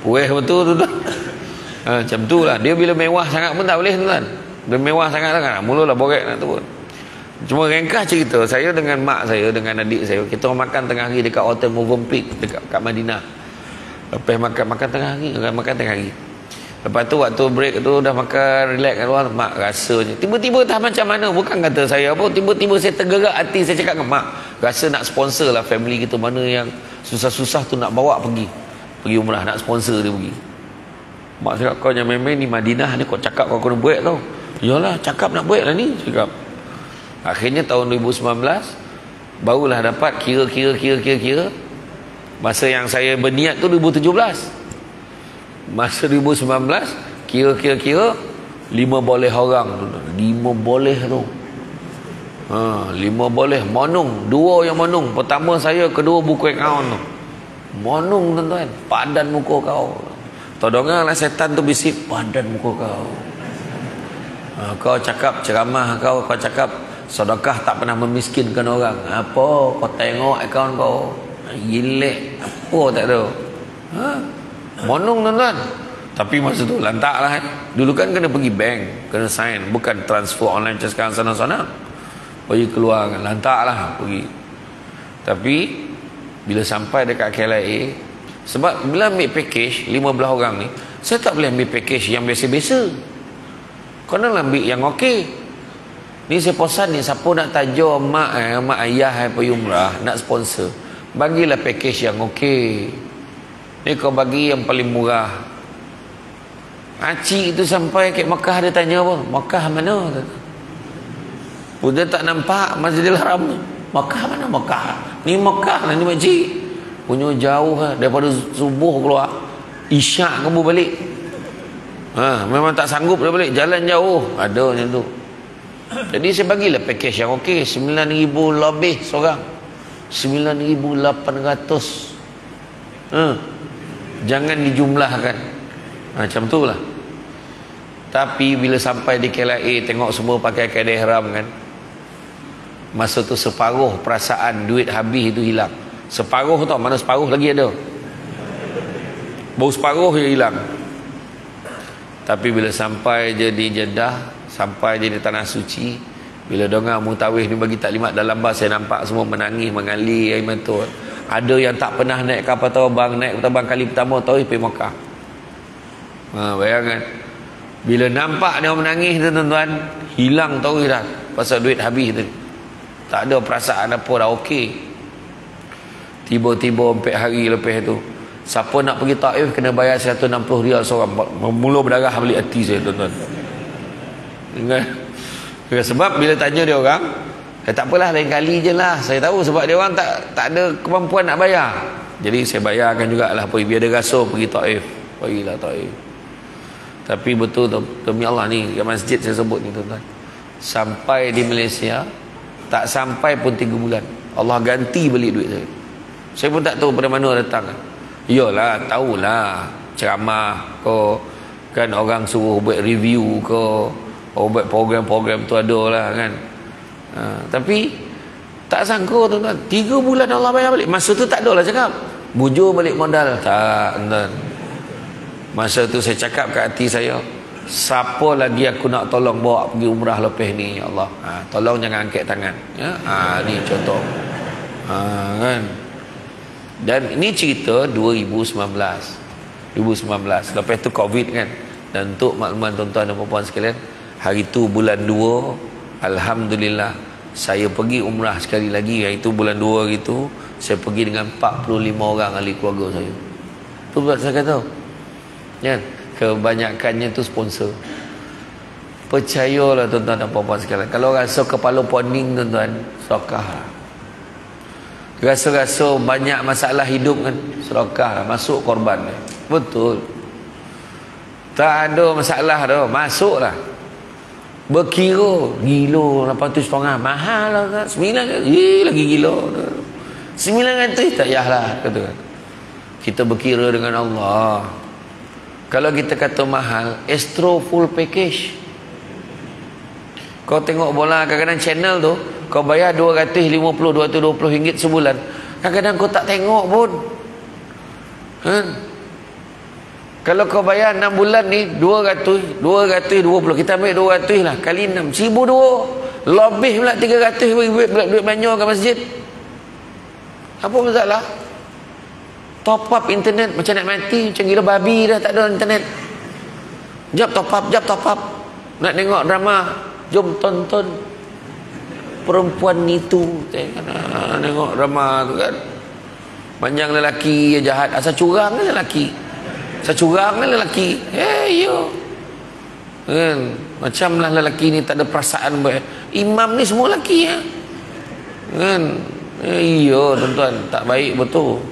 Pueh betul tu dah. Macam tu lah. Dia bila mewah sangat pun tak boleh tuan. Dia mewah sangat lah kan. Mulalah borek nak turun. Cuma ringkas cerita, saya dengan mak saya, dengan adik saya, kita makan tengah hari dekat Hotel Movenpick dekat Madinah. Lepas makan tengah hari, lepas tu waktu break tu dah makan relax kat luar, mak rasanya tiba-tiba tak macam mana, bukan kata saya apa, tiba-tiba saya tergerak hati, saya cakap dengan mak, rasa nak sponsor lah family kita, mana yang susah-susah tu nak bawa pergi umrah, nak sponsor dia pergi. Mak cakap, kau jangan main-main ni Madinah ni, kau cakap kau kena break tau. Yalah, cakap nak break lah ni, cakap. Akhirnya tahun 2019 barulah dapat kira masa yang saya berniat tu 2017. Masa 2019 kira 5 boleh orang tu. 5 boleh tu. 5 boleh monung, 2 yang monung. Pertama saya, kedua buku account tu. Monung tuan-tuan, padan muka kau. Todonglah setan tu bisik, padan muka kau. Kau cakap ceramah kau cakap sedekah tak pernah memiskinkan orang. Apa kau tengok account kau? Gilek apa tak ada. Monong tuan-tuan. Tapi masa tu lantak lah Dulu kan kena pergi bank, kena sign, bukan transfer online sekarang sana-sana. Pergi keluar kan, lantak lah pergi. Tapi bila sampai dekat KLIA, sebab bila ambil package 15 orang ni, saya tak boleh ambil package yang biasa-biasa. Kau nak ambil yang okey. Ni saya posan ni, siapa nak tajuk mak ayah pergi umrah, nak sponsor, bagilah package yang okey. Ni kau bagi yang paling murah. Acik tu sampai ke Mekah, dia tanya apa? Mekah mana? Pun dia tak nampak Masjidil Haram. Mekah mana? Mekah. Ni Mekah lah ni makcik. Punya jauh lah. Daripada subuh keluar, isyak kamu balik. Memang tak sanggup dia balik. Jalan jauh. Ada macam tu. Jadi saya bagilah package yang okey, 9,000 lebih seorang. 9,800. Jangan dijumlahkan. Macam tu lah. Tapi bila sampai di KLIA, tengok semua pakai kain ihram kan. Masa tu separuh perasaan duit habis itu hilang. Separuh tau, mana separuh lagi ada. Baru separuh je hilang. Tapi bila sampai je di Jeddah, sampai je di Tanah Suci, bila dengar mutawif ni bagi taklimat dalam bas, saya nampak semua menangis, mengalir air mata. Ada yang tak pernah naik kapal terbang, naik terbang kali pertama tawif pergi Mekah. Bayangkan bila nampak dia menangis tu tuan-tuan, hilang tawif dah pasal duit habis tu. Tak ada perasaan apa, dah okey. Tiba-tiba 4 hari lepas tu, siapa nak pergi Taif kena bayar 160 rial seorang. Mula berdarah balik hati saya tuan-tuan. Sebab bila tanya dia orang, tak apalah, lain kali je lah. Saya tahu sebab dia orang tak ada kemampuan nak bayar. Jadi saya bayarkan jugalah, biar dia rasa pergi Taif. Pergilah Taif. Tapi betul demi Allah ni, kat masjid saya sebut ni tuan-tuan, sampai di Malaysia tak sampai pun 3 bulan Allah ganti balik duit saya. Saya pun tak tahu pada mana datang. Iyalah, tahulah ceramah ko kan, orang suruh buat review ko, buat program-program tu ada lah kan. Tapi tak sangka tuan-tuan, 3 bulan Allah bayar balik. Masa tu tak ada lah cakap bujur balik modal, tak tuan. Masa tu saya cakap kat hati saya, siapa lagi aku nak tolong bawa pergi umrah lepas ni, ya Allah. Tolong jangan angkat tangan. Ya, ni contoh. Kan. Dan ini cerita 2019. Lepas tu Covid kan. Dan untuk makluman tuan-tuan dan puan-puan sekalian, hari tu bulan 2, alhamdulillah saya pergi umrah sekali lagi. Iaitu bulan 2 gitu, saya pergi dengan 45 orang ahli keluarga saya. Tu buat saya kata. Kan? Kebanyakannya tu sponsor. Percayalah tuan-tuan dan puan-puan sekalian, kalau rasa kepala poning tuan-tuan, sedekah. Rasa-rasa banyak masalah hidup kan, sedekah, masuk korban. Betul. Tak ada masalah dah, masuklah. Berkira gila 800 mahal lah kan. 900 lagi gila. 900 tak payahlah kata kan. Kita berkira dengan Allah. Kalau kita kata mahal, Astro full package. Kau tengok bola kadang-kadang channel tu, kau bayar 250-220 ringgit sebulan. Kadang-kadang kau tak tengok pun. Kalau kau bayar 6 bulan ni 220, kita ambil 200 lah kali 6, 1,200. Lebih pula 300 duit banyak kat masjid. Apa masalah? Top up internet macam nak mati, macam gila babi dah tak ada internet. Jap top up. Nak tengok drama, jom tonton Perempuan Itu. Tengok drama tu kan. Banyak lelaki yang jahat, asal curang kan lelaki. Yo. Kan? Macamlah lelaki ni tak ada perasaan. Imam ni semua lelaki ya. Kan? Iya tuan-tuan, tak baik betul.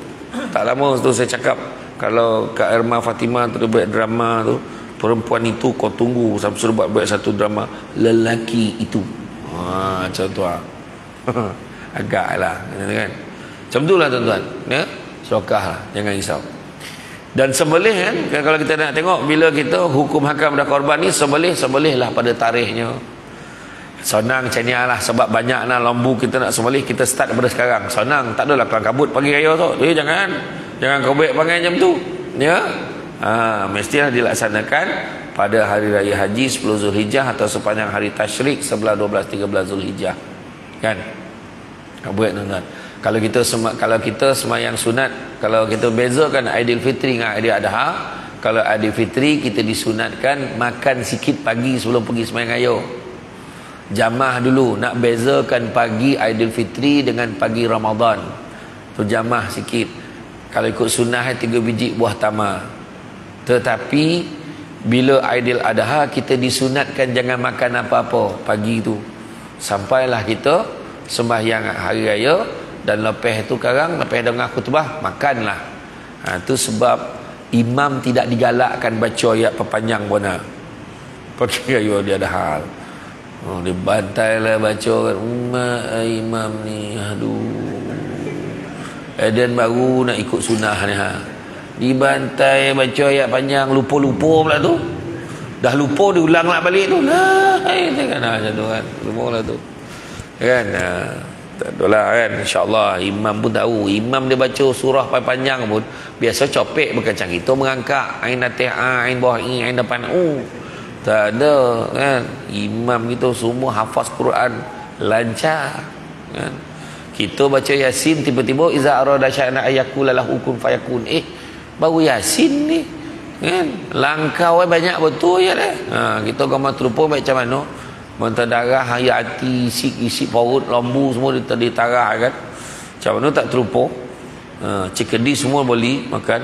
Tak lama tu saya cakap, kalau Kak Irma Fatimah tu buat drama tu, Perempuan Itu, kau tunggu sampai suruh buat satu drama Lelaki Itu. Macam tu lah. Agak lah kan? Macam tu lah tuan-tuan ya? Sedekah lah, jangan risau. Dan sembelih kan, kalau kita nak tengok bila kita hukum hakam dah korban ni, sembelih lah pada tarikhnya. Senang macam ni lah, sebab banyak lah lembu kita nak sembelih, kita start daripada sekarang. Senang, tak adalah kelang kabut pagi raya tu. Jangan kau baik panggil macam tu ya. Mestilah dilaksanakan pada hari raya haji 10 Zulhijjah atau sepanjang hari tasyrik 11, 12, 13 Zulhijjah kan. Buat tuan-tuan. Kalau kita semayang sunat, kalau kita bezakan Aidilfitri dengan Aidiladha, kalau Aidilfitri kita disunatkan makan sikit pagi sebelum pergi semayang raya. Jamah dulu, nak bezakan pagi Aidilfitri dengan pagi Ramadan. Tu jamah sikit. Kalau ikut sunnah 3 biji buah tamar. Tetapi bila Aidiladha kita disunatkan jangan makan apa-apa pagi tu. Sampailah kita sembahyang hari raya, dan lepas tu lepas dengar khutbah makanlah. Tu sebab imam tidak digalakkan baca ayat perpanjang pun lah. Pakai raya dia ada hal. Dia bantai lah baca kan. Imam ni aduh, Eden baru nak ikut sunnah ni dibantai baca ayat panjang, lupa pula tu. Dah lupa diulang lah balik tu lah. Kan macam tu kan, lupa lah tu kan. Tak adalah kan, insyaAllah imam pun tahu. Imam dia baca surah panjang pun biasa copek, bukan macam kita mengangkat ain atas ain bawah ain depan tak ada kan. Imam kita semua hafaz Quran lancar kan. Kita baca Yasin, tiba-tiba iza arada sya'na ayakula lahu kun fayakun. Baru Yasin ni kan, langkau banyak betul ya dah. Kita gambar terlupa macam mana menterdarah hayati, isi perut lembu semua ditarah kan. Macam mana tak terlupa. Cikedi semua boleh makan.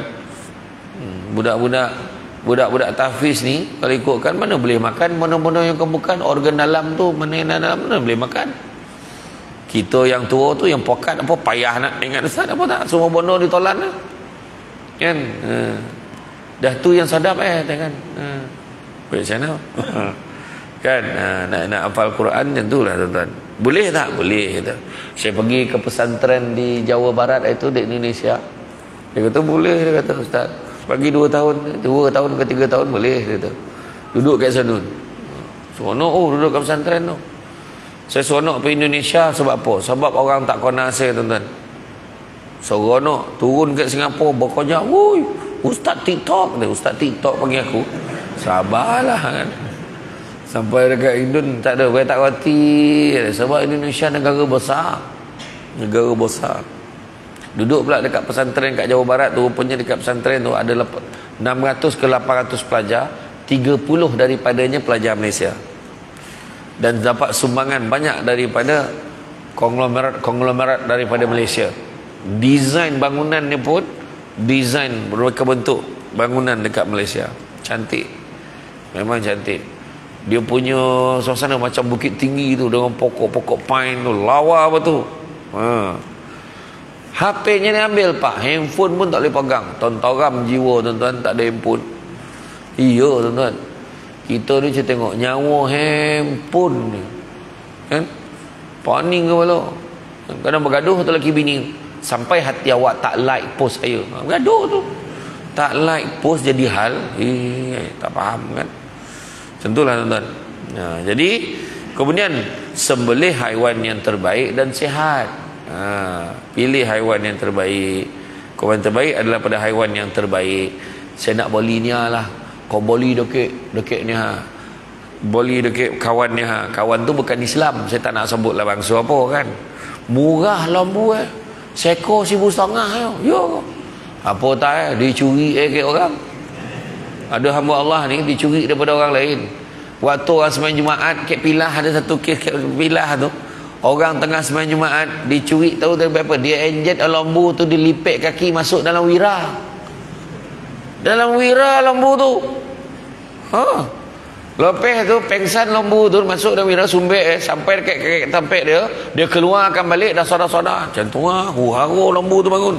Budak-budak tahfiz ni kalau ikutkan mana boleh makan, mana-mana yang bukan organ dalam tu, mana boleh makan. Kita yang tua tu yang pokat apa payah nak ingat Ustaz apa tak, semua bono ditolan lah. Kan. Dah tu yang sadap kan. Baik sana. Kan nak hafal Quran macam tu lah tuan-tuan. Boleh tak? Boleh kata. Saya pergi ke pesantren di Jawa Barat itu di Indonesia. Dia kata boleh, dia kata Ustaz. Bagi 2 tahun ke 3 tahun boleh dia kata. Duduk kat sana. Seronok duduk kat pesantren tu. Saya seronok pergi Indonesia sebab apa? Sebab orang tak kenal saya tuan-tuan. Seronok turun kat Singapura berkonyak, wuih, Ustaz TikTok dia. Ustaz TikTok panggil aku. Sabarlah kan. Sampai dekat Indon tak ada, saya tak reti. Sebab Indonesia negara besar. Negara besar. Duduk pula dekat pesantren kat Jawa Barat tu, rupanya dekat pesantren tu ada 600 ke 800 pelajar, 30 daripadanya pelajar Malaysia. Dan dapat sumbangan banyak daripada konglomerat daripada Malaysia. Desain bangunannya pun desain mereka bentuk bangunan dekat Malaysia. Cantik. Memang cantik. Dia punya suasana macam bukit tinggi tu dengan pokok-pokok pine tu, lawa apa tu. HP-nya ni ambil pak, handphone pun tak boleh pegang. Tontoram jiwa tuan-tuan, tak ada handphone. Iya tuan-tuan, kita ni saya tengok nyawa handphone ni kan, paning kepala. Kadang bergaduh tu lelaki bini, sampai hati awak tak like post saya. Bergaduh tu, tak like post jadi hal. Tak faham kan. Tentulah tuan-tuan. Jadi kemudian sembelih haiwan yang terbaik dan sihat. Pilih haiwan yang terbaik. Korban terbaik adalah pada haiwan yang terbaik. Saya nak beli ni lah. Kau beli dekik ni ha. Beli dekik kawan ni ha. Kawan tu bukan Islam. Saya tak nak sebut lah bangsa apa kan. Murah lembu seko 1,500 yo. Apa tak dicuri ke orang. Ada hamba Allah ni dicuri daripada orang lain. Waktu orang sembahyang Jumaat, kek pilah ada satu kes kek pilah tu. Orang tengah sembahyang Jumaat dicuri, tahu dari apa? Dia enjet lembu tu, dilipet kaki masuk dalam wira. Dalam wira lembu tu. Lepas tu pengsan lembu tu masuk dalam wira, sumbek sampai dekat tampek dia keluarkan balik dah soda-soda. Macam tu lah, huru lembu tu bangun.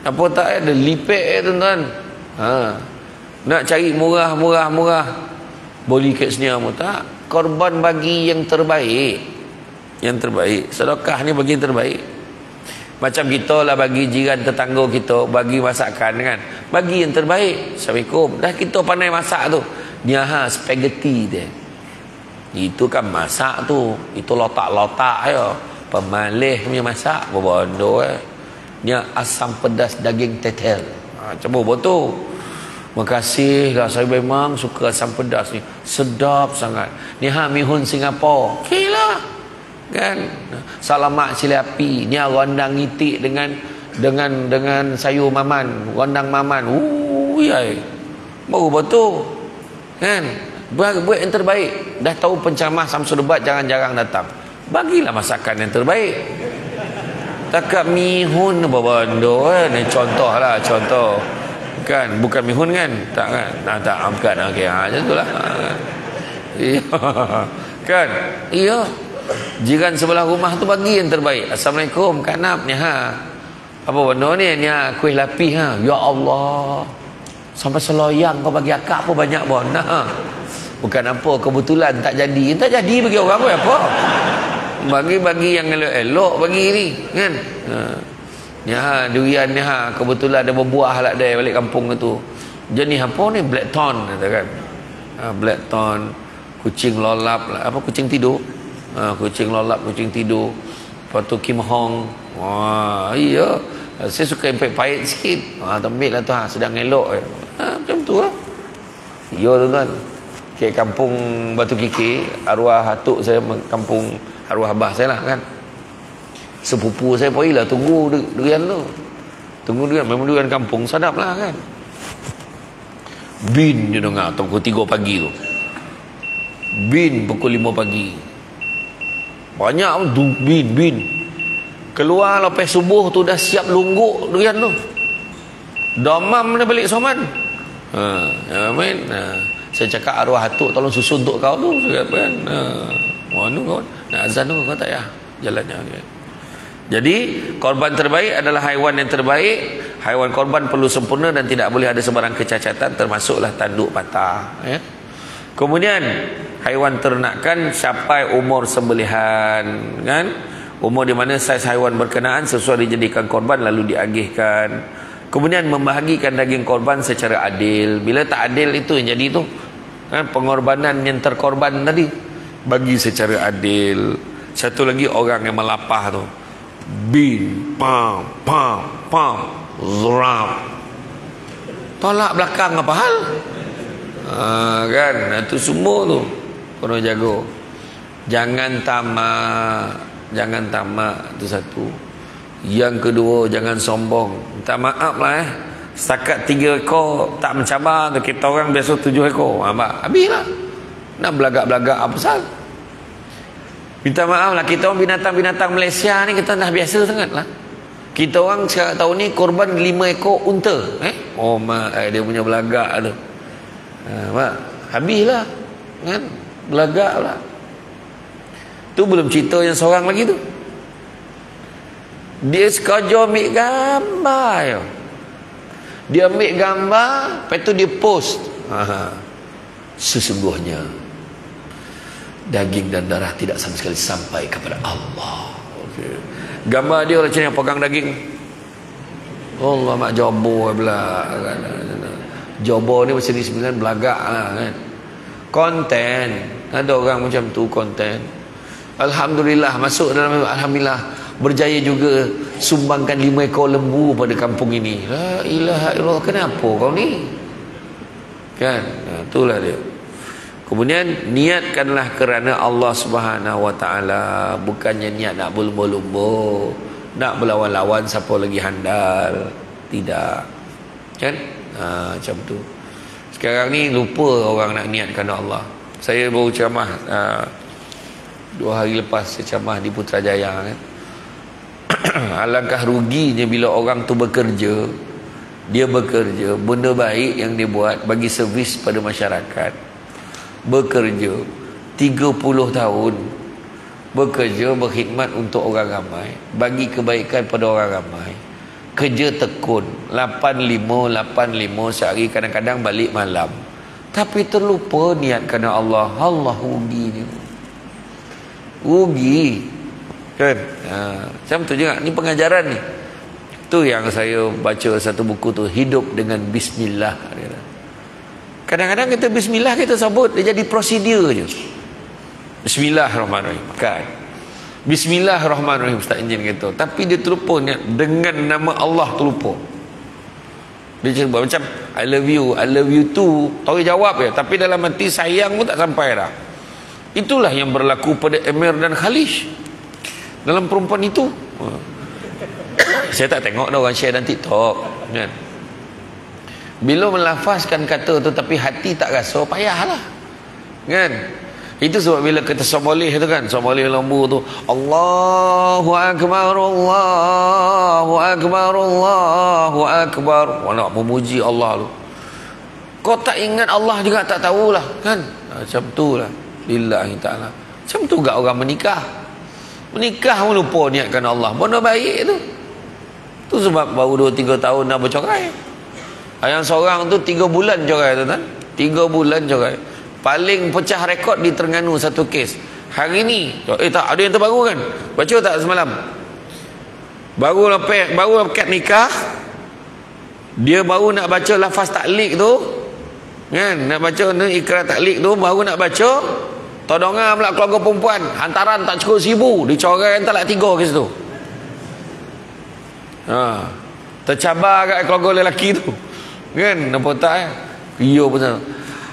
Apa tak dia lipet tuan-tuan. Nak cari murah boleh kat sini amu tak. Korban bagi yang terbaik. Yang terbaik, sedekah ni bagi yang terbaik. Macam kita lah bagi jiran tetangga kita, bagi masakan kan, bagi yang terbaik. Assalamualaikum. Dah kita pandai masak tu, dia spaghetti dia. Itu kan masak tu, itu lotak-lotak ya. Pemalih punya masak berbondo dia asam pedas daging tetel. Coba betul. Makasih lah, saya memang suka asam pedas ni, sedap sangat ni. Mihun Singapura okey lah kan. Salamak cili api ni, rondang itik dengan sayur maman, rondang maman. Baru betul kan. Buat yang terbaik. Dah tahu penceramah Samsul Debat jarang-jarang datang, bagilah masakan yang terbaik. Takat mihun berbando ni contoh lah, contoh kan, bukan mihun kan, tak kan, tak bukan, okey, macam itulah kan. Iya, jiran sebelah rumah tu bagi yang terbaik. Assalamualaikum kanap ni apa benda ni kuih lapis ya Allah, sampai seloyang kau bagi akak apa banyak bon. Bukan apa, kebetulan tak jadi bagi orang apa. Bagi yang elok bagi ni kan. Durian ni kebetulan ada berbuah lah dia balik kampung tu. Jenis apa ni, blackthorn kata kan. Blackthorn, kucing lolap lah, apa kucing tidur. Kucing lolap, kucing tidur. Lepas tu Kim Hong. Iya. Saya suka yang pahit sikit. Ambil lah tu sedang elok macam tu lah. Ya tuan-tuan. Ke kampung Batu Kikir, arwah atuk saya kampung arwah abah saya lah kan. Sepupu saya pergi lah tunggu durian tu. Tunggu durian, memang durian kampung sedap lah kan. Bin dia dengar pukul 3 pagi tu. Bin pukul 5 pagi. Banyak bin. Keluar lepas subuh tu dah siap lungguk durian tu. Domam dia balik Soman. Amin. Saya cakap arwah atuk tolong susun untuk kau tu. Saya kata kan. Mana kau nak azan tu kau tak ya jalannya kan. Jadi korban terbaik adalah haiwan yang terbaik. Haiwan korban perlu sempurna dan tidak boleh ada sebarang kecacatan, termasuklah tanduk patah ya. Kemudian haiwan ternakan sampai umur sembelihan kan. Umur di mana saiz haiwan berkenaan sesuai dijadikan korban lalu diagihkan. Kemudian membahagikan daging korban secara adil. Bila tak adil itu yang jadi itu kan, pengorbanan yang terkorban tadi bagi secara adil. Satu lagi orang yang melapah tu, bin pam zrap Tolak belakang apa hal? Kan, itu semua tu kena jaga. Jangan tamak, itu satu. Yang kedua, jangan sombong. Minta maaf lah setakat 3 ekor tak mencabar tu, kita orang biasa 7 ekor. Habislah. Nak belagak-belagak apa pasal? Minta maaf lah, kita orang binatang-binatang Malaysia ni kita dah biasa sangat lah. Kita orang sekarang tahun ni korban 5 ekor unta. Dia punya belagak tu. Habislah. Kan? Belagak lah. Tu belum cerita yang seorang lagi tu. Dia sekejap ambil gambar je. Dia ambil gambar, lepas tu dia post. Sesungguhnya daging dan darah tidak sama sekali sampai kepada Allah. Okay. Gambar dia macam yang pegang daging. Allah mak jobo pula. Jobo ni macam ni sebenarnya belagak lah kan. Konten. Ada orang macam tu konten. Alhamdulillah masuk dalam, alhamdulillah berjaya juga sumbangkan 5 ekor lembu pada kampung ini. La ilaha illallah, kenapa kau ni? Kan? Itulah dia. Kemudian niatkanlah kerana Allah Subhanahu wa taala, bukannya niat nak berlumba-lumba, nak berlawan-lawan siapa lagi handal. Tidak. Kan? Macam tu. Sekarang ni lupa orang nak niat kerana Allah. Saya baru ceramah 2 hari lepas, saya ceramah di Putrajaya kan. Alangkah ruginya bila orang tu bekerja, benda baik yang dia buat bagi servis pada masyarakat, bekerja 30 tahun, bekerja berkhidmat untuk orang ramai, bagi kebaikan pada orang ramai, kerja tekun 85 sehari, kadang-kadang balik malam, tapi terlupa niat kerana Allah. Allah rugi kan. Macam tu juga ni pengajaran ni. Tu yang saya baca satu buku tu, Hidup dengan Bismillah. Kadang-kadang kita bismillah kita sebut, dia jadi prosedur je. Bismillahirrahmanirrahim kan. Bismillahirrahmanirrahim Ustaz Enjin kata, tapi dia terlupa niat dengan nama Allah, terlupa. Dia cuba macam I love you tu, tahu jawab ya, tapi dalam hati sayang pun tak sampai dah. Itulah yang berlaku pada Emir dan Khalish dalam perempuan itu. Saya tak tengok dah orang share dan TikTok kan. Bila melafazkan kata tu tapi hati tak rasa, payahlah kan. Itu sebab bila kita somoleh tu kan, somoleh lembu tu, Allahu Akbar, Allahu Akbar, Allahu Akbar, nak memuji Allah tu, kau tak ingat Allah juga tak tahulah kan. Macam tu lah lillahi ta'ala. Macam tu juga orang menikah pun lupa niatkan Allah, benda baik tu. Tu sebab baru 2-3 tahun dah bercerai. Yang seorang tu 3 bulan cerai tu kan, 3 bulan cerai. Paling pecah rekod di Terengganu satu kes hari ni. Tak ada yang terbaru kan, baca tak semalam? Baru akad nikah, dia baru nak baca lafaz taklik tu kan, nak baca ikrar taklik tu, baru nak baca, todongan pula keluarga perempuan, hantaran tak cukup 1,000, dicorai hantar lah 3 kes tu. Tercabar kat keluarga lelaki tu kan, nampak tak iya betul.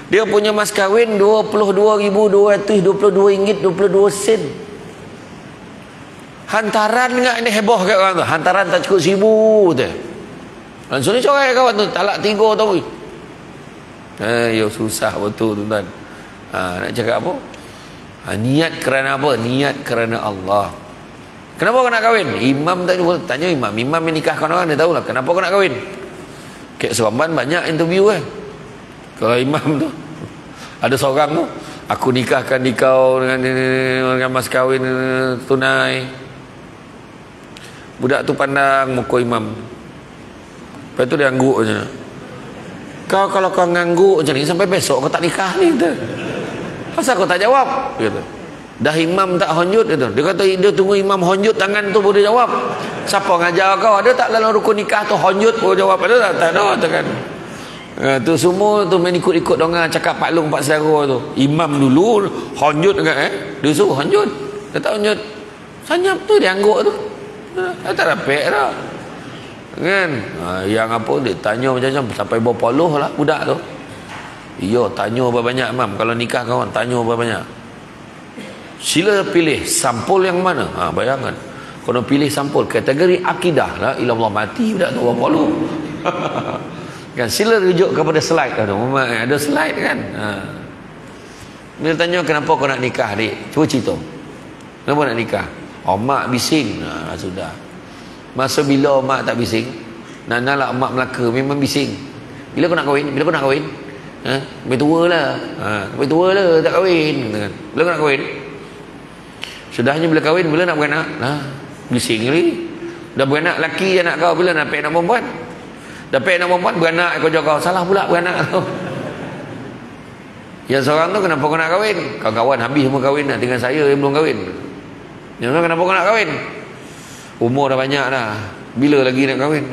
Dia punya mas kahwin RM22,222.22. Hantaran enggak ini heboh kat orang tu, hantaran tak cukup 1,000 tu. Langsung ni corai kawan tu, talak 3 tau. Ya susah betul tuan. Nak cakap apa? Niat kerana apa? Niat kerana Allah. Kenapa kau nak kahwin? Imam tanya imam yang nikahkan orang, dia tahulah kenapa kau nak kahwin. Kek Seremban banyak interview kan. Kalau imam tu ada seorang tu, aku nikahkan kau dengan mas kahwin tunai. Budak tu pandang muka imam, lepas tu dia angguk je. Kalau kau ngangguk macam ni sampai besok kau tak nikah ni tu. Pasal kau tak jawab gitu. Dah imam tak honjut gitu. Dia kata dia tunggu imam honjut tangan tu baru dia jawab. Siapa ngajar kau? Ada tak dalam rukun nikah tu honjut baru jawab? Ada tak? Tak ada kan. Tu semua tu main ikut-ikut dongang cakap Pak Long Pak Saudara tu. Imam dulu honjut kan dia suruh honjut. Dia tak honjut. Senyap tu dia angguk tu. Tak rapek dah. Kan? Yang apa dia tanya macam-macam sampai berpuluh lah budak tu. Iya, tanya berapa banyak Imam kalau nikah kawan, tanya berapa banyak. Sila pilih sampul yang mana. Bayangkan. Kalau pilih sampul kategori akidah lah, ilallah mati budak tu berpuluh. Kan sila rujuk kepada slide tu. Ada slide kan. Dia tanya kenapa kau nak nikah dik? Cuba cerita. Kenapa nak nikah? Mak bising. Sudah. Masa bila mak tak bising? Nak mak Melaka memang bising. Bila kau nak kahwin? Bila kau nak kahwin? Sampai tua lah. Sampai tua lah tak kahwin. Bila kau nak kahwin? Sudahnya bila kahwin, bila nak beranak? Bising lagi. Dah beranak laki anak kau, bila nak dapat anak perempuan? Dapat anak perempuan, beranak kau jaga kau. Salah pula beranak tu. Yang seorang tu kenapa kau nak kahwin? Kawan-kawan habis semua kahwin dah, tinggal saya yang belum kahwin. Yang seorang kenapa kau nak kahwin? Umur dah banyak dah. Bila lagi nak kahwin?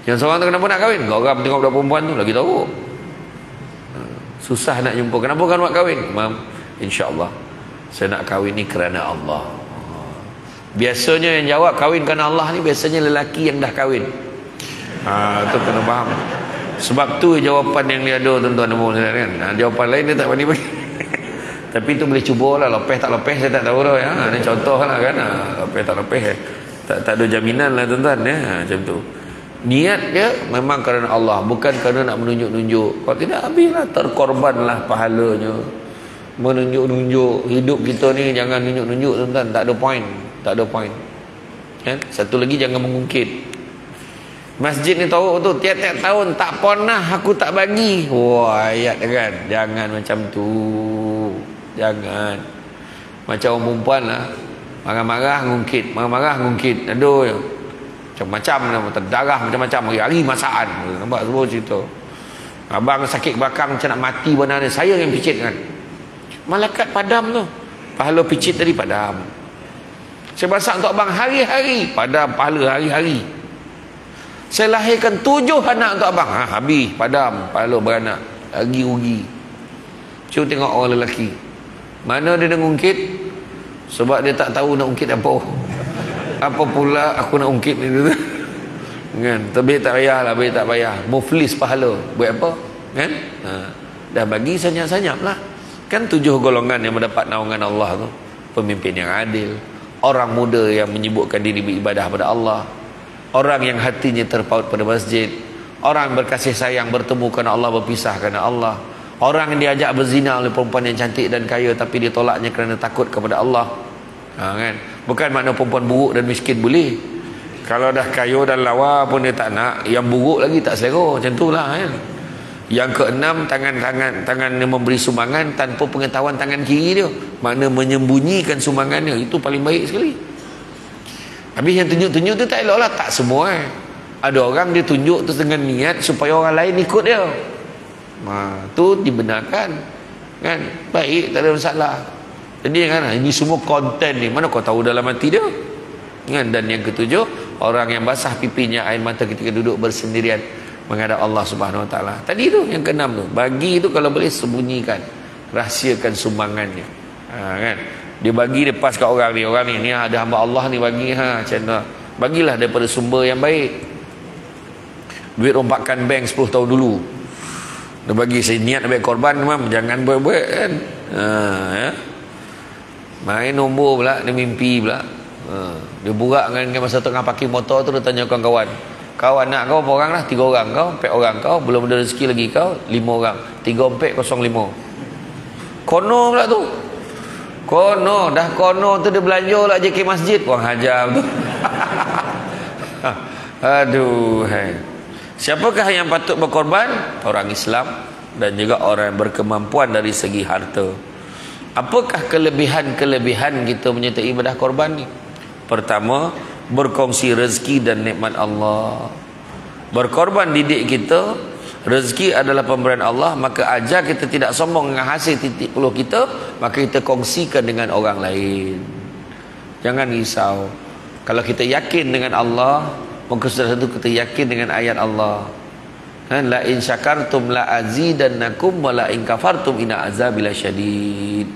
Yang seorang tu kenapa nak kahwin? Kau orang tengok budak perempuan tu lagi tahu. Susah nak jumpa. Kenapa kau nak kahwin? Mam, insya-Allah saya nak kahwin ni kerana Allah. Biasanya yang jawab kahwin kerana Allah ni biasanya lelaki yang dah kahwin. Tu kena faham. Sebab tu jawapan yang dia ada tuan-tuan dan puan kan. Jawapan lain dia tak berani bagi. Tapi tu boleh cubalah, lepeh tak lepeh saya tak tahu dah ya. Ini contohlah kan. Lepeh tak lepeh. Tak ada jaminan lah tuan-tuan ya. Macam tu. Niat dia memang kerana Allah, bukan kerana nak menunjuk-nunjuk. Kalau tidak habislah, terkorbanlah pahalanya. Menunjuk-nunjuk hidup kita ni, jangan nunjuk-nunjuk tuan-tuan, tak ada point. Tak ada point. Kan? Satu lagi, jangan mengungkit. Masjid ni tahu tu tiap-tiap tahun tak pernah aku tak bagi. Wah, ayat kan. Jangan macam tu. Jangan. Macam orang perempuan lah. Marah-marah ngungkit, marah-marah ngungkit. Aduh. Macam-macam terdarah macam-macam. Hari-hari masakan. Nampak semua cerita. Abang sakit belakang macam nak mati benar dia. Saya yang picit kan. Malaikat padam tu. Pahala picit tadi padam. Saya masak untuk abang hari-hari. Padam pahala hari-hari. Saya lahirkan 7 anak untuk abang. Habis padam pahala beranak. Lagi rugi. Cuba tengok orang lelaki. Mana dia nak ungkit? Sebab dia tak tahu nak ungkit apa. Apa pula aku nak ungkit ni tu. Kan? Tapi tak payahlah, baik tak payah. Muflis pahala. Buat apa? Kan? Dah bagi senyap-senyap lah. Kan 7 golongan yang mendapat naungan Allah tu. Pemimpin yang adil. Orang muda yang menyibukkan diri beribadah pada Allah. Orang yang hatinya terpaut pada masjid. Orang berkasih sayang bertemu kerana Allah, berpisah kerana Allah. Orang yang diajak berzina oleh perempuan yang cantik dan kaya, tapi dia tolaknya kerana takut kepada Allah. Kan? Bukan makna perempuan buruk dan miskin boleh. Kalau dah kaya dan lawa pun dia tak nak, yang buruk lagi tak selera. Macam itulah kan. Yang keenam, tangan yang memberi sumbangan tanpa pengetahuan tangan kiri dia. Makna menyembunyikan sumbangannya. Itu paling baik sekali. Habis yang tunjuk-tunjuk tu tak elok lah. Tak semua Ada orang dia tunjuk tu dengan niat supaya orang lain ikut dia. Tu dibenarkan. Kan? Baik, tak ada masalah. Jadi kan, ini semua konten ni. Mana kau tahu dalam hati dia? Kan? Dan yang ketujuh, orang yang basah pipinya air mata ketika duduk bersendirian menghadap Allah Subhanahu Wa Taala. Tadi tu yang keenam tu. Bagi tu kalau boleh sembunyikan. Rahsiakan sumbangannya. Kan? Dia bagi, dia pas kat orang ni. Orang ni ada hamba Allah ni bagi. Macam tu. Bagilah daripada sumber yang baik. Duit rompakan bank 10 tahun dulu. Dia bagi, saya niat ambil korban memang. Jangan buat-buat kan. Ya. Main nombor pula, dia mimpi pula. Dia burak dengan masa tengah parking motor tu, dia tanya kawan-kawan. Kau anak kau berapa orang lah? 3 orang. Kau 4 orang. Kau belum ada rezeki lagi. Kau 5 orang. 3405. Kono pula tu. Kono. Dah kono tu dia belanja lah JK Masjid. Wang hajar tu. Aduh. Siapakah yang patut berkorban? Orang Islam dan juga orang yang berkemampuan dari segi harta. Apakah kelebihan-kelebihan kita menyertai ibadah korban ni? Pertama, berkongsi rezeki dan nikmat Allah. Berkorban didik kita, rezeki adalah pemberian Allah, maka ajar kita tidak sombong dengan hasil titik peluh kita, maka kita kongsikan dengan orang lain. Jangan risau. Kalau kita yakin dengan Allah, maka sudah tentu kita yakin dengan ayat Allah. La in syakartum la azidannakum wa la in kafartum inna azabi lasyadid.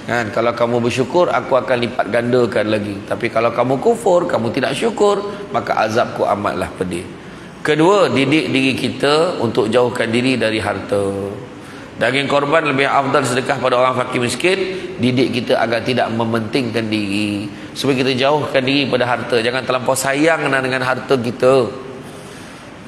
Kan, kalau kamu bersyukur, aku akan lipat gandakan lagi. Tapi kalau kamu kufur, kamu tidak syukur, maka azabku amatlah pedih. Kedua, didik diri kita untuk jauhkan diri dari harta. Daging korban lebih afdal sedekah pada orang fakir miskin. Didik kita agar tidak mementingkan diri, supaya kita jauhkan diri pada harta. Jangan terlampau sayang dengan harta kita,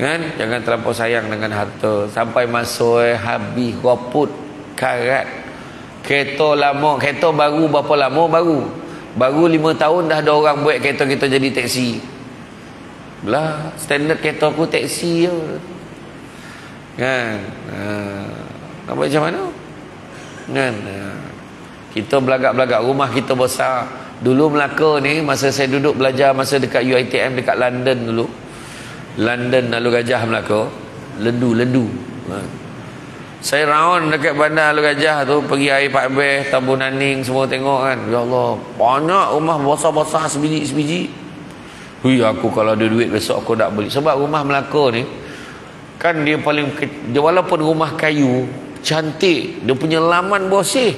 kan? Jangan terlampau sayang dengan harta sampai masuk habis roput karat. Kereta lama, kereta baru berapa lama baru 5 tahun dah ada orang buat kereta kita jadi teksi. Belah standard kereta aku teksi je, kan? Nak buat macam mana, kan? Kita belagak-belagak rumah kita besar. Dulu Melaka ni, masa saya duduk belajar masa dekat UiTM dekat London dulu, London Lalu Gajah Melaka, lendu. Saya round dekat bandar Lalu Gajah tu, pergi air Pak Beh, Tambun Naning, semua tengok kan. Ya Allah, banyak rumah besar-besar sebiji-sebiji. Hui, aku kalau ada duit besok aku nak beli. Sebab rumah Melaka ni kan dia paling, dia walaupun rumah kayu cantik, dia punya laman bersih.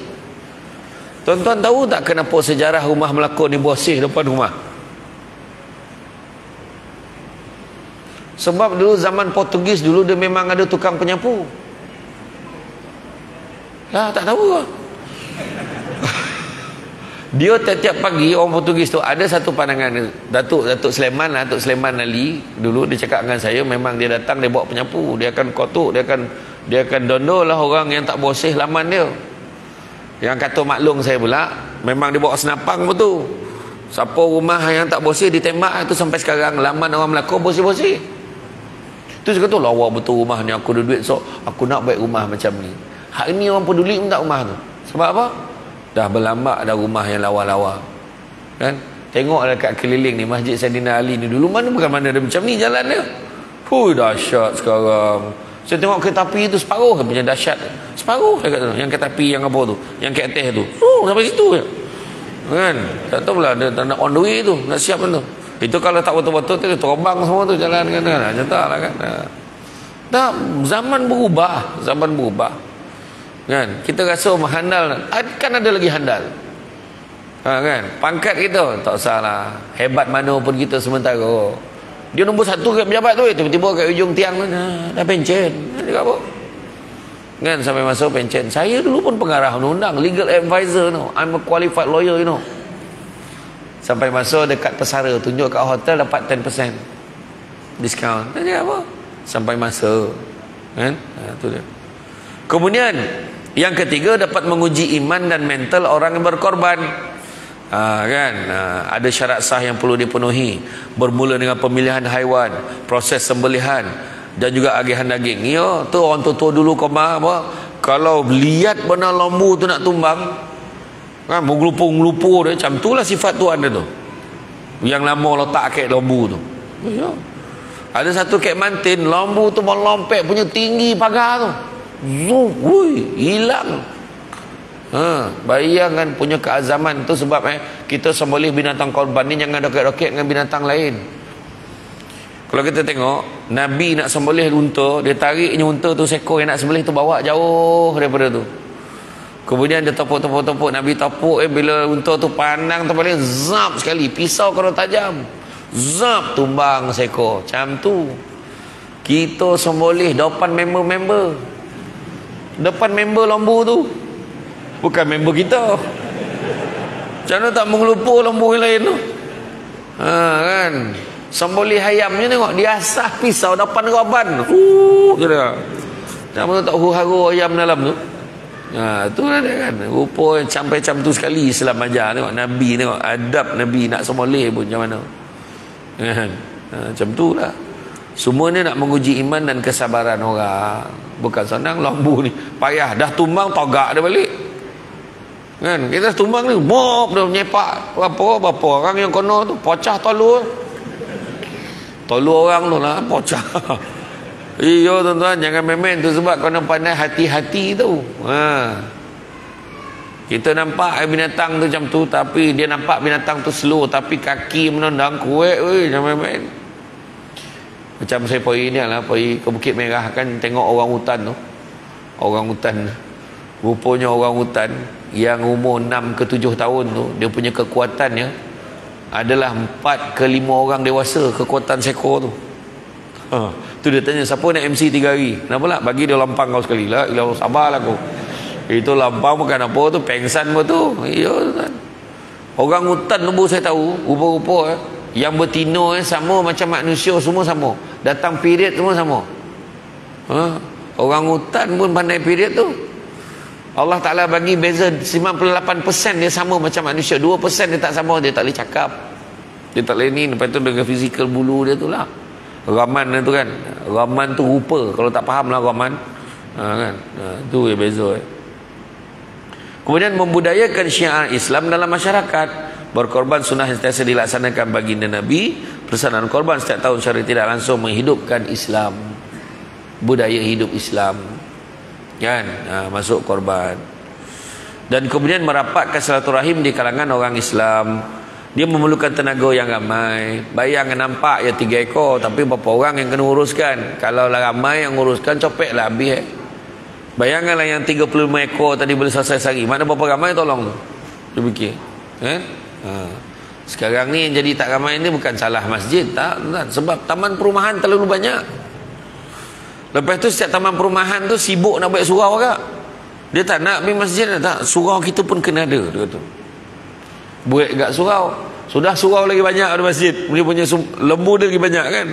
Tuan-tuan tahu tak kenapa sejarah rumah Melaka ni bersih depan rumah? Sebab dulu zaman Portugis dulu dia memang ada tukang penyapu. Lah, tak tahu lah. Dia tiap-tiap pagi orang Portugis tu ada satu pandangan. Datuk Sulaiman lah, Datuk Sulaiman Ali dulu dia cakap dengan saya, memang dia datang dia bawa penyapu, dia akan kotuk, dia akan dondol lah orang yang tak bersih laman dia. Yang kata maklum saya pula, memang dia bawa senapang betul. Siapa rumah yang tak bersih ditembak itu sampai sekarang. Laman orang Melaka bersih-bersih. Tu saya kata lawa betul rumah ni, aku ada duit so aku nak buat rumah macam ni. Hari ni orang peduli pun tak rumah tu. Sebab apa? Dah berlambak dah rumah yang lawa-lawa, kan? Tengok dekat keliling ni Masjid Saidina Ali ni, dulu mana bukan mana ada macam ni jalan dia. Dahsyat sekarang. Saya tengok kereta api tu separuh punya dahsyat. Separuh saya kata, yang kereta api yang apa tu, yang kat atas tu. Sampai situ je. Kan? Tak tahu lah dia nak on the way tu, nak siap kan tu. Itu kalau tak betul-betul tu terombang semua tu jalan kan. Macam tak lah kan. Tak, zaman berubah, kan? Kita rasa handal, kan ada lagi handal, kan? Pangkat kita tak salah, hebat mana pun kita sementara. Dia nombor 1 kat pejabat tu, tiba-tiba kat ujung tiang tu dah pencen. Dia apa? Kan, sampai masuk pencen. Saya dulu pun pengarah undang-undang, legal advisor, no. I'm a qualified lawyer, you know. Sampai masuk dekat pesara, tunjuk kat hotel dapat 10% discount. Dia apa? Sampai masuk, kan? Tu dia. Kemudian yang ketiga, dapat menguji iman dan mental orang yang berkorban. Kan? Ada syarat sah yang perlu dipenuhi, bermula dengan pemilihan haiwan, proses sembelihan dan juga agihan daging. Ya, tu orang tua dulu apa? Kalau lihat benar lembu tu nak tumbang, kan, mengelupur-ngelupur dia, macam itulah sifat tuan dia tu. Yang lama letak kek lembu tu. Ya. Ada satu kek mantin, lembu tu melompet punya tinggi pagar tu. Hilang. Bayangkan punya keazaman tu. Sebab kita sembelih binatang korban ni jangan roket-roket dengan binatang lain. Kalau kita tengok Nabi nak sembelih unta, dia tariknya unta tu, sekor yang nak sembelih tu bawa jauh daripada tu. Kemudian dia tepuk Nabi tepuk, bila unta tu pandang tu paling zap sekali, pisau kalau tajam, zap tumbang sekor. Macam tu kita sembelih depan member-member, depan member lembu tu, bukan member kita. Macam mana tak mengelupur lembu yang lain tu? Kan, sembelih ayamnya tengok dia asah pisau depan korban. Macam mana tak huru-hara ayam dalam tu? Tu lah dia kan. Rupa sampai macam tu sekali Islam ajar. Tengok Nabi, tengok adab Nabi nak sembelih pun macam mana, kan? Macam tu lah. Semua ni nak menguji iman dan kesabaran orang. Bukan senang lembu ni, payah dah tumbang togak dia balik, kan? Kita tumbang ni mop dia menyepak berapa orang yang kena tu, pecah tolur orang tu lah, pecah. Iyo tuan-tuan, jangan main-main tu. Sebab kena pandai hati-hati tu. Kita nampak binatang tu macam tu, tapi dia nampak binatang tu slow, tapi kaki menendang kuat. Jangan main-main. Macam saya pergi ni lah, pergi ke Bukit Merah kan, tengok orang hutan tu. Orang hutan Rupanya orang hutan yang umur 6 ke 7 tahun tu, dia punya kekuatannya adalah 4 ke 5 orang dewasa, kekuatan seekor tu. Tu dia tanya, siapa nak MC 3 hari? Kenapa lah? Bagi dia lampang kau sekali lah. Sabarlah kau. Itu lampang bukan apa tu, pengsan pun tu. Ya, kan. Orang hutan tu saya tahu, rupa-rupa yang betina sama macam manusia, semua sama. Datang period semua sama. Orang hutan pun pandai period tu. Allah Ta'ala bagi beza 98% dia sama macam manusia, 2% dia tak sama, dia tak boleh cakap, dia tak boleh ni. Lepas tu dengan fizikal bulu dia tu lah. Raman tu kan, Raman tu rupa, kalau tak faham lah Raman, kan, tu yang beza. Kemudian membudayakan syiar Islam dalam masyarakat. Berkorban sunnah yang sentiasa dilaksanakan baginda Nabi. Pelaksanaan korban setiap tahun secara tidak langsung menghidupkan Islam, budaya hidup Islam, kan, masuk korban. Dan kemudian merapatkan silaturahim di kalangan orang Islam. Dia memerlukan tenaga yang ramai. Bayangkan nampak ya 3 ekor, tapi berapa orang yang kena uruskan? Kalau lah ramai yang uruskan, copek lah habis. Bayangkanlah yang 35 ekor tadi boleh selesai sehari, mana berapa ramai tolong tu? Dia fikir, kan? Sekarang ni yang jadi tak ramai ni bukan salah masjid, tak, sebab taman perumahan terlalu banyak. Lepas tu setiap taman perumahan tu sibuk nak buat surau agak. Dia tak nak pergi masjid, tak, surau kita pun kena ada, dia kata. Buat agak surau. Sudah surau lagi banyak ada masjid, dia punya lembu dia lagi banyak, kan?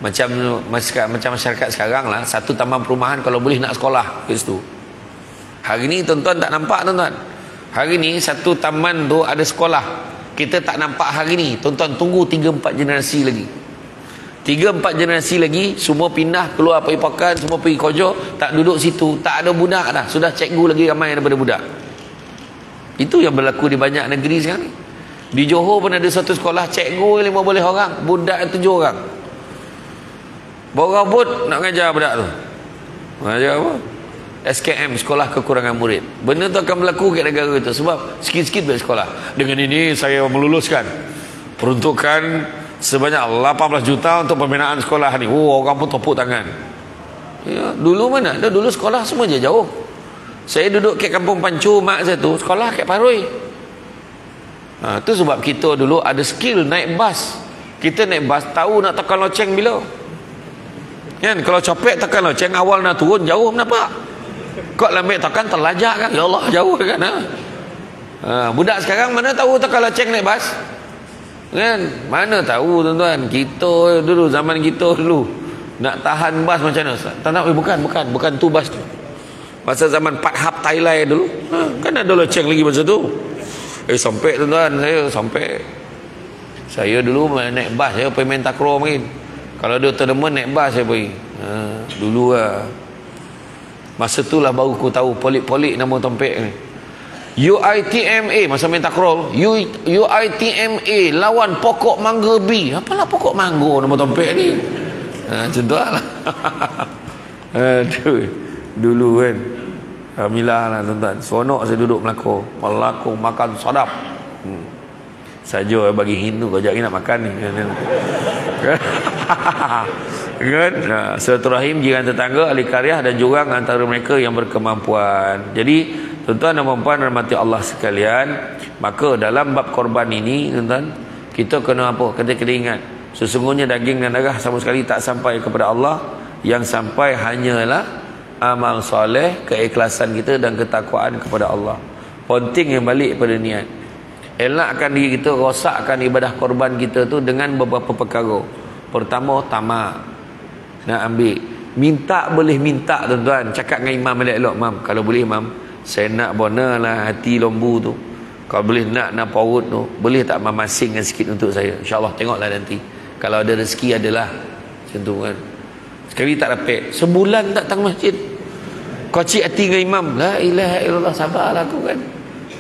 Macam masyarakat sekarang lah, satu taman perumahan kalau boleh nak sekolah ke situ. Hari ni tuan-tuan tak nampak, tuan-tuan. Hari ni satu taman tu ada sekolah, kita tak nampak hari ni. Tuan-tuan tunggu 3-4 generasi lagi. 3-4 generasi lagi semua pindah keluar pergi pakan, semua pergi kerja, tak duduk situ, tak ada budak dah. Sudah cikgu lagi ramai daripada budak. Itu yang berlaku di banyak negeri sekarang ni. Di Johor pun ada satu sekolah, cikgu 15 orang, budak 7 orang. Bawa rabut nak ngajar budak tu. Ngajar apa? SKM, sekolah kekurangan murid. Benda tu akan berlaku kat negara itu sebab sikit-sikit balik sekolah. Dengan ini saya meluluskan peruntukan sebanyak 18 juta untuk pembinaan sekolah ni. Orang pun tepuk tangan. Ya, dulu mana ada, dulu sekolah semua je jauh. Saya duduk kat Kampung Pancu, mak saya tu sekolah kat Paroi. Tu sebab kita dulu ada skill naik bas. Kita naik bas tahu nak tekan loceng bila. Kan, kalau copek tekan loceng awal nak turun jauh nampak. Kau lambat tekan terlajak kan, ya Allah jauh kan. Budak sekarang mana tahu tekan loceng naik bas, kan? Mana tahu, tuan-tuan. Kita dulu, zaman kita dulu nak tahan bas macam mana? Tak nak, bukan tu bas tu. Masa zaman Pat Hap Thailand dulu, kan ada loceng lagi masa tu. Sampai, tuan-tuan, saya dulu naik bas, saya pergi main takraw mungkin. Kalau dia tournament naik bas saya pergi. Dulu lah. Masa tu lah baru aku tahu polik-polik nama tompek ni. UITMA masa main takraw. UITMA lawan Pokok Mangga B. Apalah Pokok Mangga nama tompek ni? Macam tu lah. Aduh. Dulu kan. Alhamdulillah lah, tuan-tuan. Seronok saya duduk melakon makan sadap. Saja bagi Hindu, kejap ni nak makan ni. Kan? Silaturahim jiran tetangga, ahli karyah dan jurang antara mereka yang berkemampuan. Jadi tuan-tuan dan puan-puan rahmati Allah sekalian, maka dalam bab korban ini, tuan-tuan, kita kena apa? Kita kena ingat, sesungguhnya daging dan darah sama sekali tak sampai kepada Allah. Yang sampai hanyalah amal soleh, keikhlasan kita dan ketakwaan kepada Allah. Penting yang balik pada niat. Elakkan diri kita, rosakkan ibadah korban kita tu dengan beberapa perkara. Pertama, tamak. Nak ambil. Minta boleh minta, tuan-tuan. Cakap dengan imam elok-elok, "Mam, kalau boleh imam, saya nak bona lah hati lembu tu. Kalau boleh nak paut tu, boleh tak mam masingkan sikit untuk saya? InsyaAllah tengoklah nanti. Kalau ada rezeki adalah." Macam tu kan. Sekali tak dapat, sebulan tak datang masjid. Kau cik hati dengan imam, la ilaha illallah, sabarlah aku kan.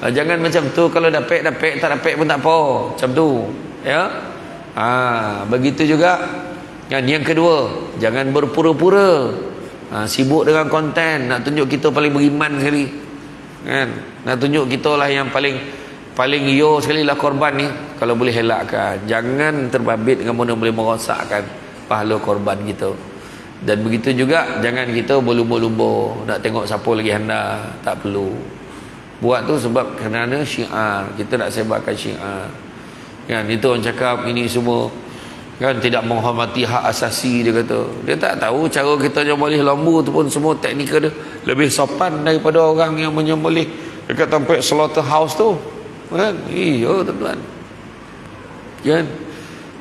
Jangan macam tu. Kalau dapat, tak dapat pun tak apa. Macam tu, ya. Begitu juga kan. Yang kedua, jangan berpura-pura sibuk dengan konten, nak tunjuk kita paling beriman sekali, kan. Nak tunjuk kita lah yang paling yo sekali lah korban ni. Kalau boleh elakkan, jangan terbabit dengan benda boleh merosakkan pahala korban kita. Dan begitu juga jangan kita berlumba-lumba nak tengok siapa lagi handal, tak perlu. Buat tu sebab kerana syiar, kita nak sebarkan syiar. Kan itu orang cakap ini semua kan tidak menghormati hak asasi, dia kata. Dia tak tahu cara kita menyembelih lembu tu pun semua teknikal dia lebih sopan daripada orang yang menyembelih dekat tempat slaughterhouse tu. Kan? Iya tuan-tuan. Kan?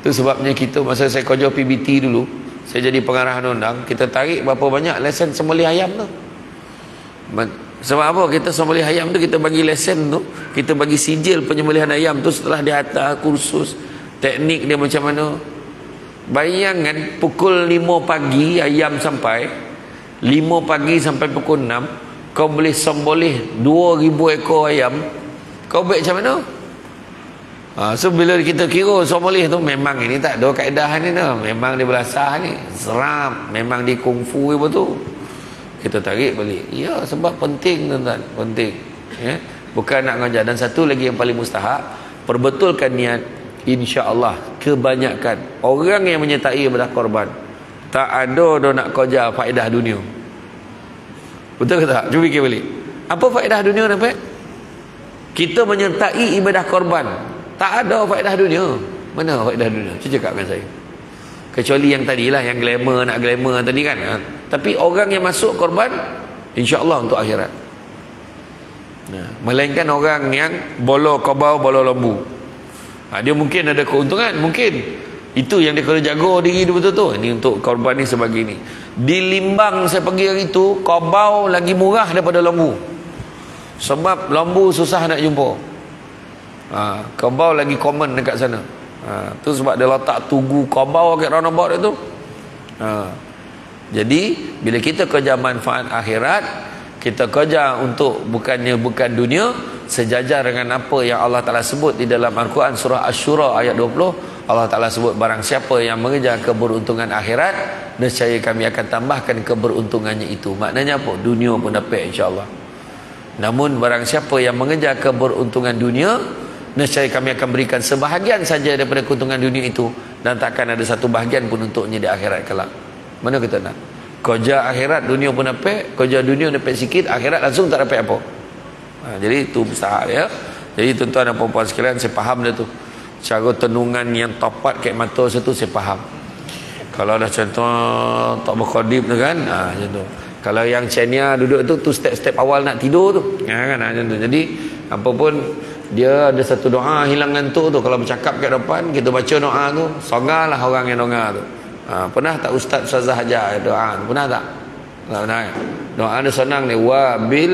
Itu sebabnya kita masa saya kerja PBT dulu, saya jadi pengarah undang, kita tarik berapa banyak lesen sembelih ayam tu. Sebab apa? Kita sembelih ayam tu, kita bagi lesen tu, kita bagi sijil penyembelihan ayam tu setelah dia hantar kursus teknik dia macam mana. Bayangkan pukul 5 pagi ayam sampai 5 pagi sampai pukul 6, kau boleh sembelih 2000 ekor ayam. Kau baik macam mana? So bila kita kira sembelih tu, memang ini tak ada kaedah ni dah. Memang dia belasah ni, seram, memang di kungfu betul. Kita tarik balik. Ya, sebab penting tuan-tuan, penting. Ya? Bukan nak ngajar. Dan satu lagi yang paling mustahak, perbetulkan niat. InsyaAllah kebanyakan orang yang menyertai ibadah korban tak ada dah nak kerja faedah dunia. Betul ke tak? Cuba fikir balik. Apa faedah dunia nampak? Kita menyertai ibadah korban tak ada faedah dunia. Mana faedah dunia? Cuba cakapkan saya. Kecuali yang tadilah, yang glamour, nak glamour tadi kan. Tapi orang yang masuk korban, insya-Allah untuk akhirat. Melainkan orang yang bolo kobau, bolo lembu. Dia mungkin ada keuntungan, mungkin. Itu yang dia kena jaga diri dia betul-betul. Ini untuk korban ni sebagini. Di Limbang saya pergi hari itu, kobau lagi murah daripada lembu. Sebab lembu susah nak jumpa. Kobau lagi common dekat sana. Tu sebab dia letak tugu kobau kat roundabout itu. Jadi bila kita kerja manfaat akhirat, kita kerja untuk bukan dunia, sejajar dengan apa yang Allah Ta'ala sebut di dalam Al-Quran surah Asy-Syura ayat 20. Allah Ta'ala sebut barang siapa yang mengejar keberuntungan akhirat, nescaya kami akan tambahkan keberuntungannya itu. Maknanya apa? Dunia pun dapat insya-Allah. Namun barang siapa yang mengejar keberuntungan dunia, nescaya kami akan berikan sebahagian saja daripada keuntungan dunia itu, dan takkan ada satu bahagian pun untuknya di akhirat kelak. Mana kita nak? Kerja akhirat dunia pun dapat, kerja dunia dapat sikit, akhirat langsung tak dapat apa. Jadi itu besar ya. Jadi tuan-tuan dan puan-puan sekalian, saya faham dah tu. Cara tenungan yang tepat kat mata saya tu saya faham. Kalau dah contoh tak berkodip tu kan, macam tu. Kalau yang Chenia duduk tu step-step awal nak tidur tu, kan macam tu. Jadi apa pun dia ada satu doa hilang ngantuk tu. Kalau bercakap kat depan, kita baca doa tu, sogalah orang yang dengar tu. Pernah tak Ustaz Ustazah Hajar doa tu? Pernah tak? Tak pernah. Doa dia senang ni, wabil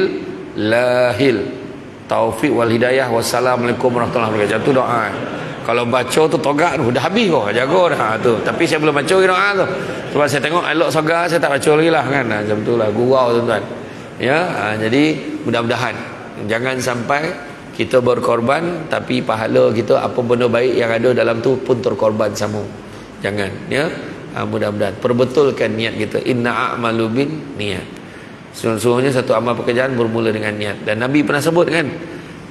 lahil taufik wal hidayah wassalamualaikum warahmatullahi wabarakatuh. Itu doa. Kalau baca tu togak tu dah habis kau, jaga dah tu. Tapi saya belum baca lagi doa tu. Sebab saya tengok elok sogar, saya tak baca lagi lah kan. Macam itulah gurau tuan-tuan. Ya, jadi mudah-mudahan jangan sampai kita berkorban tapi pahala kita apa benda baik yang ada dalam tu pun terkorban sama. Jangan ya. Mudah-mudahan perbetulkan niat kita. Inna a'malu bin niat. Sesungguhnya satu amal pekerjaan bermula dengan niat. Dan Nabi pernah sebut kan,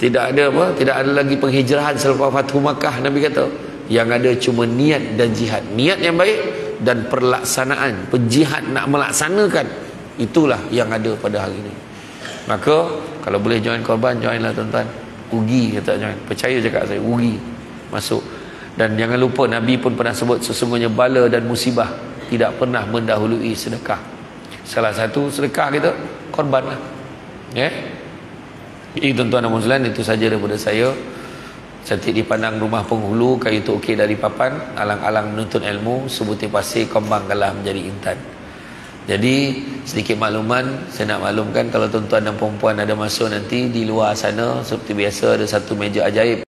tidak ada lagi penghijrahan selepas Fathu Makkah. Nabi kata yang ada cuma niat dan jihad. Niat yang baik dan perlaksanaan, penjihad nak melaksanakan, itulah yang ada pada hari ini. Maka kalau boleh join korban, joinlah tuan-tuan. Rugi kata join. Percaya cakap saya, rugi masuk. Dan jangan lupa Nabi pun pernah sebut sesungguhnya bala dan musibah tidak pernah mendahului sedekah. Salah satu sedekah kita korban lah. Ya. Jadi tuan-tuan dan puan-puan, itu saja daripada saya. Cantik dipandang rumah penghulu, kayu tu okey dari papan, alang-alang menuntut ilmu, sebutir pasir kembang kalah menjadi intan. Jadi sedikit makluman saya nak maklumkan, kalau tuan-tuan dan puan-puan ada masa nanti di luar sana, seperti biasa ada satu meja ajaib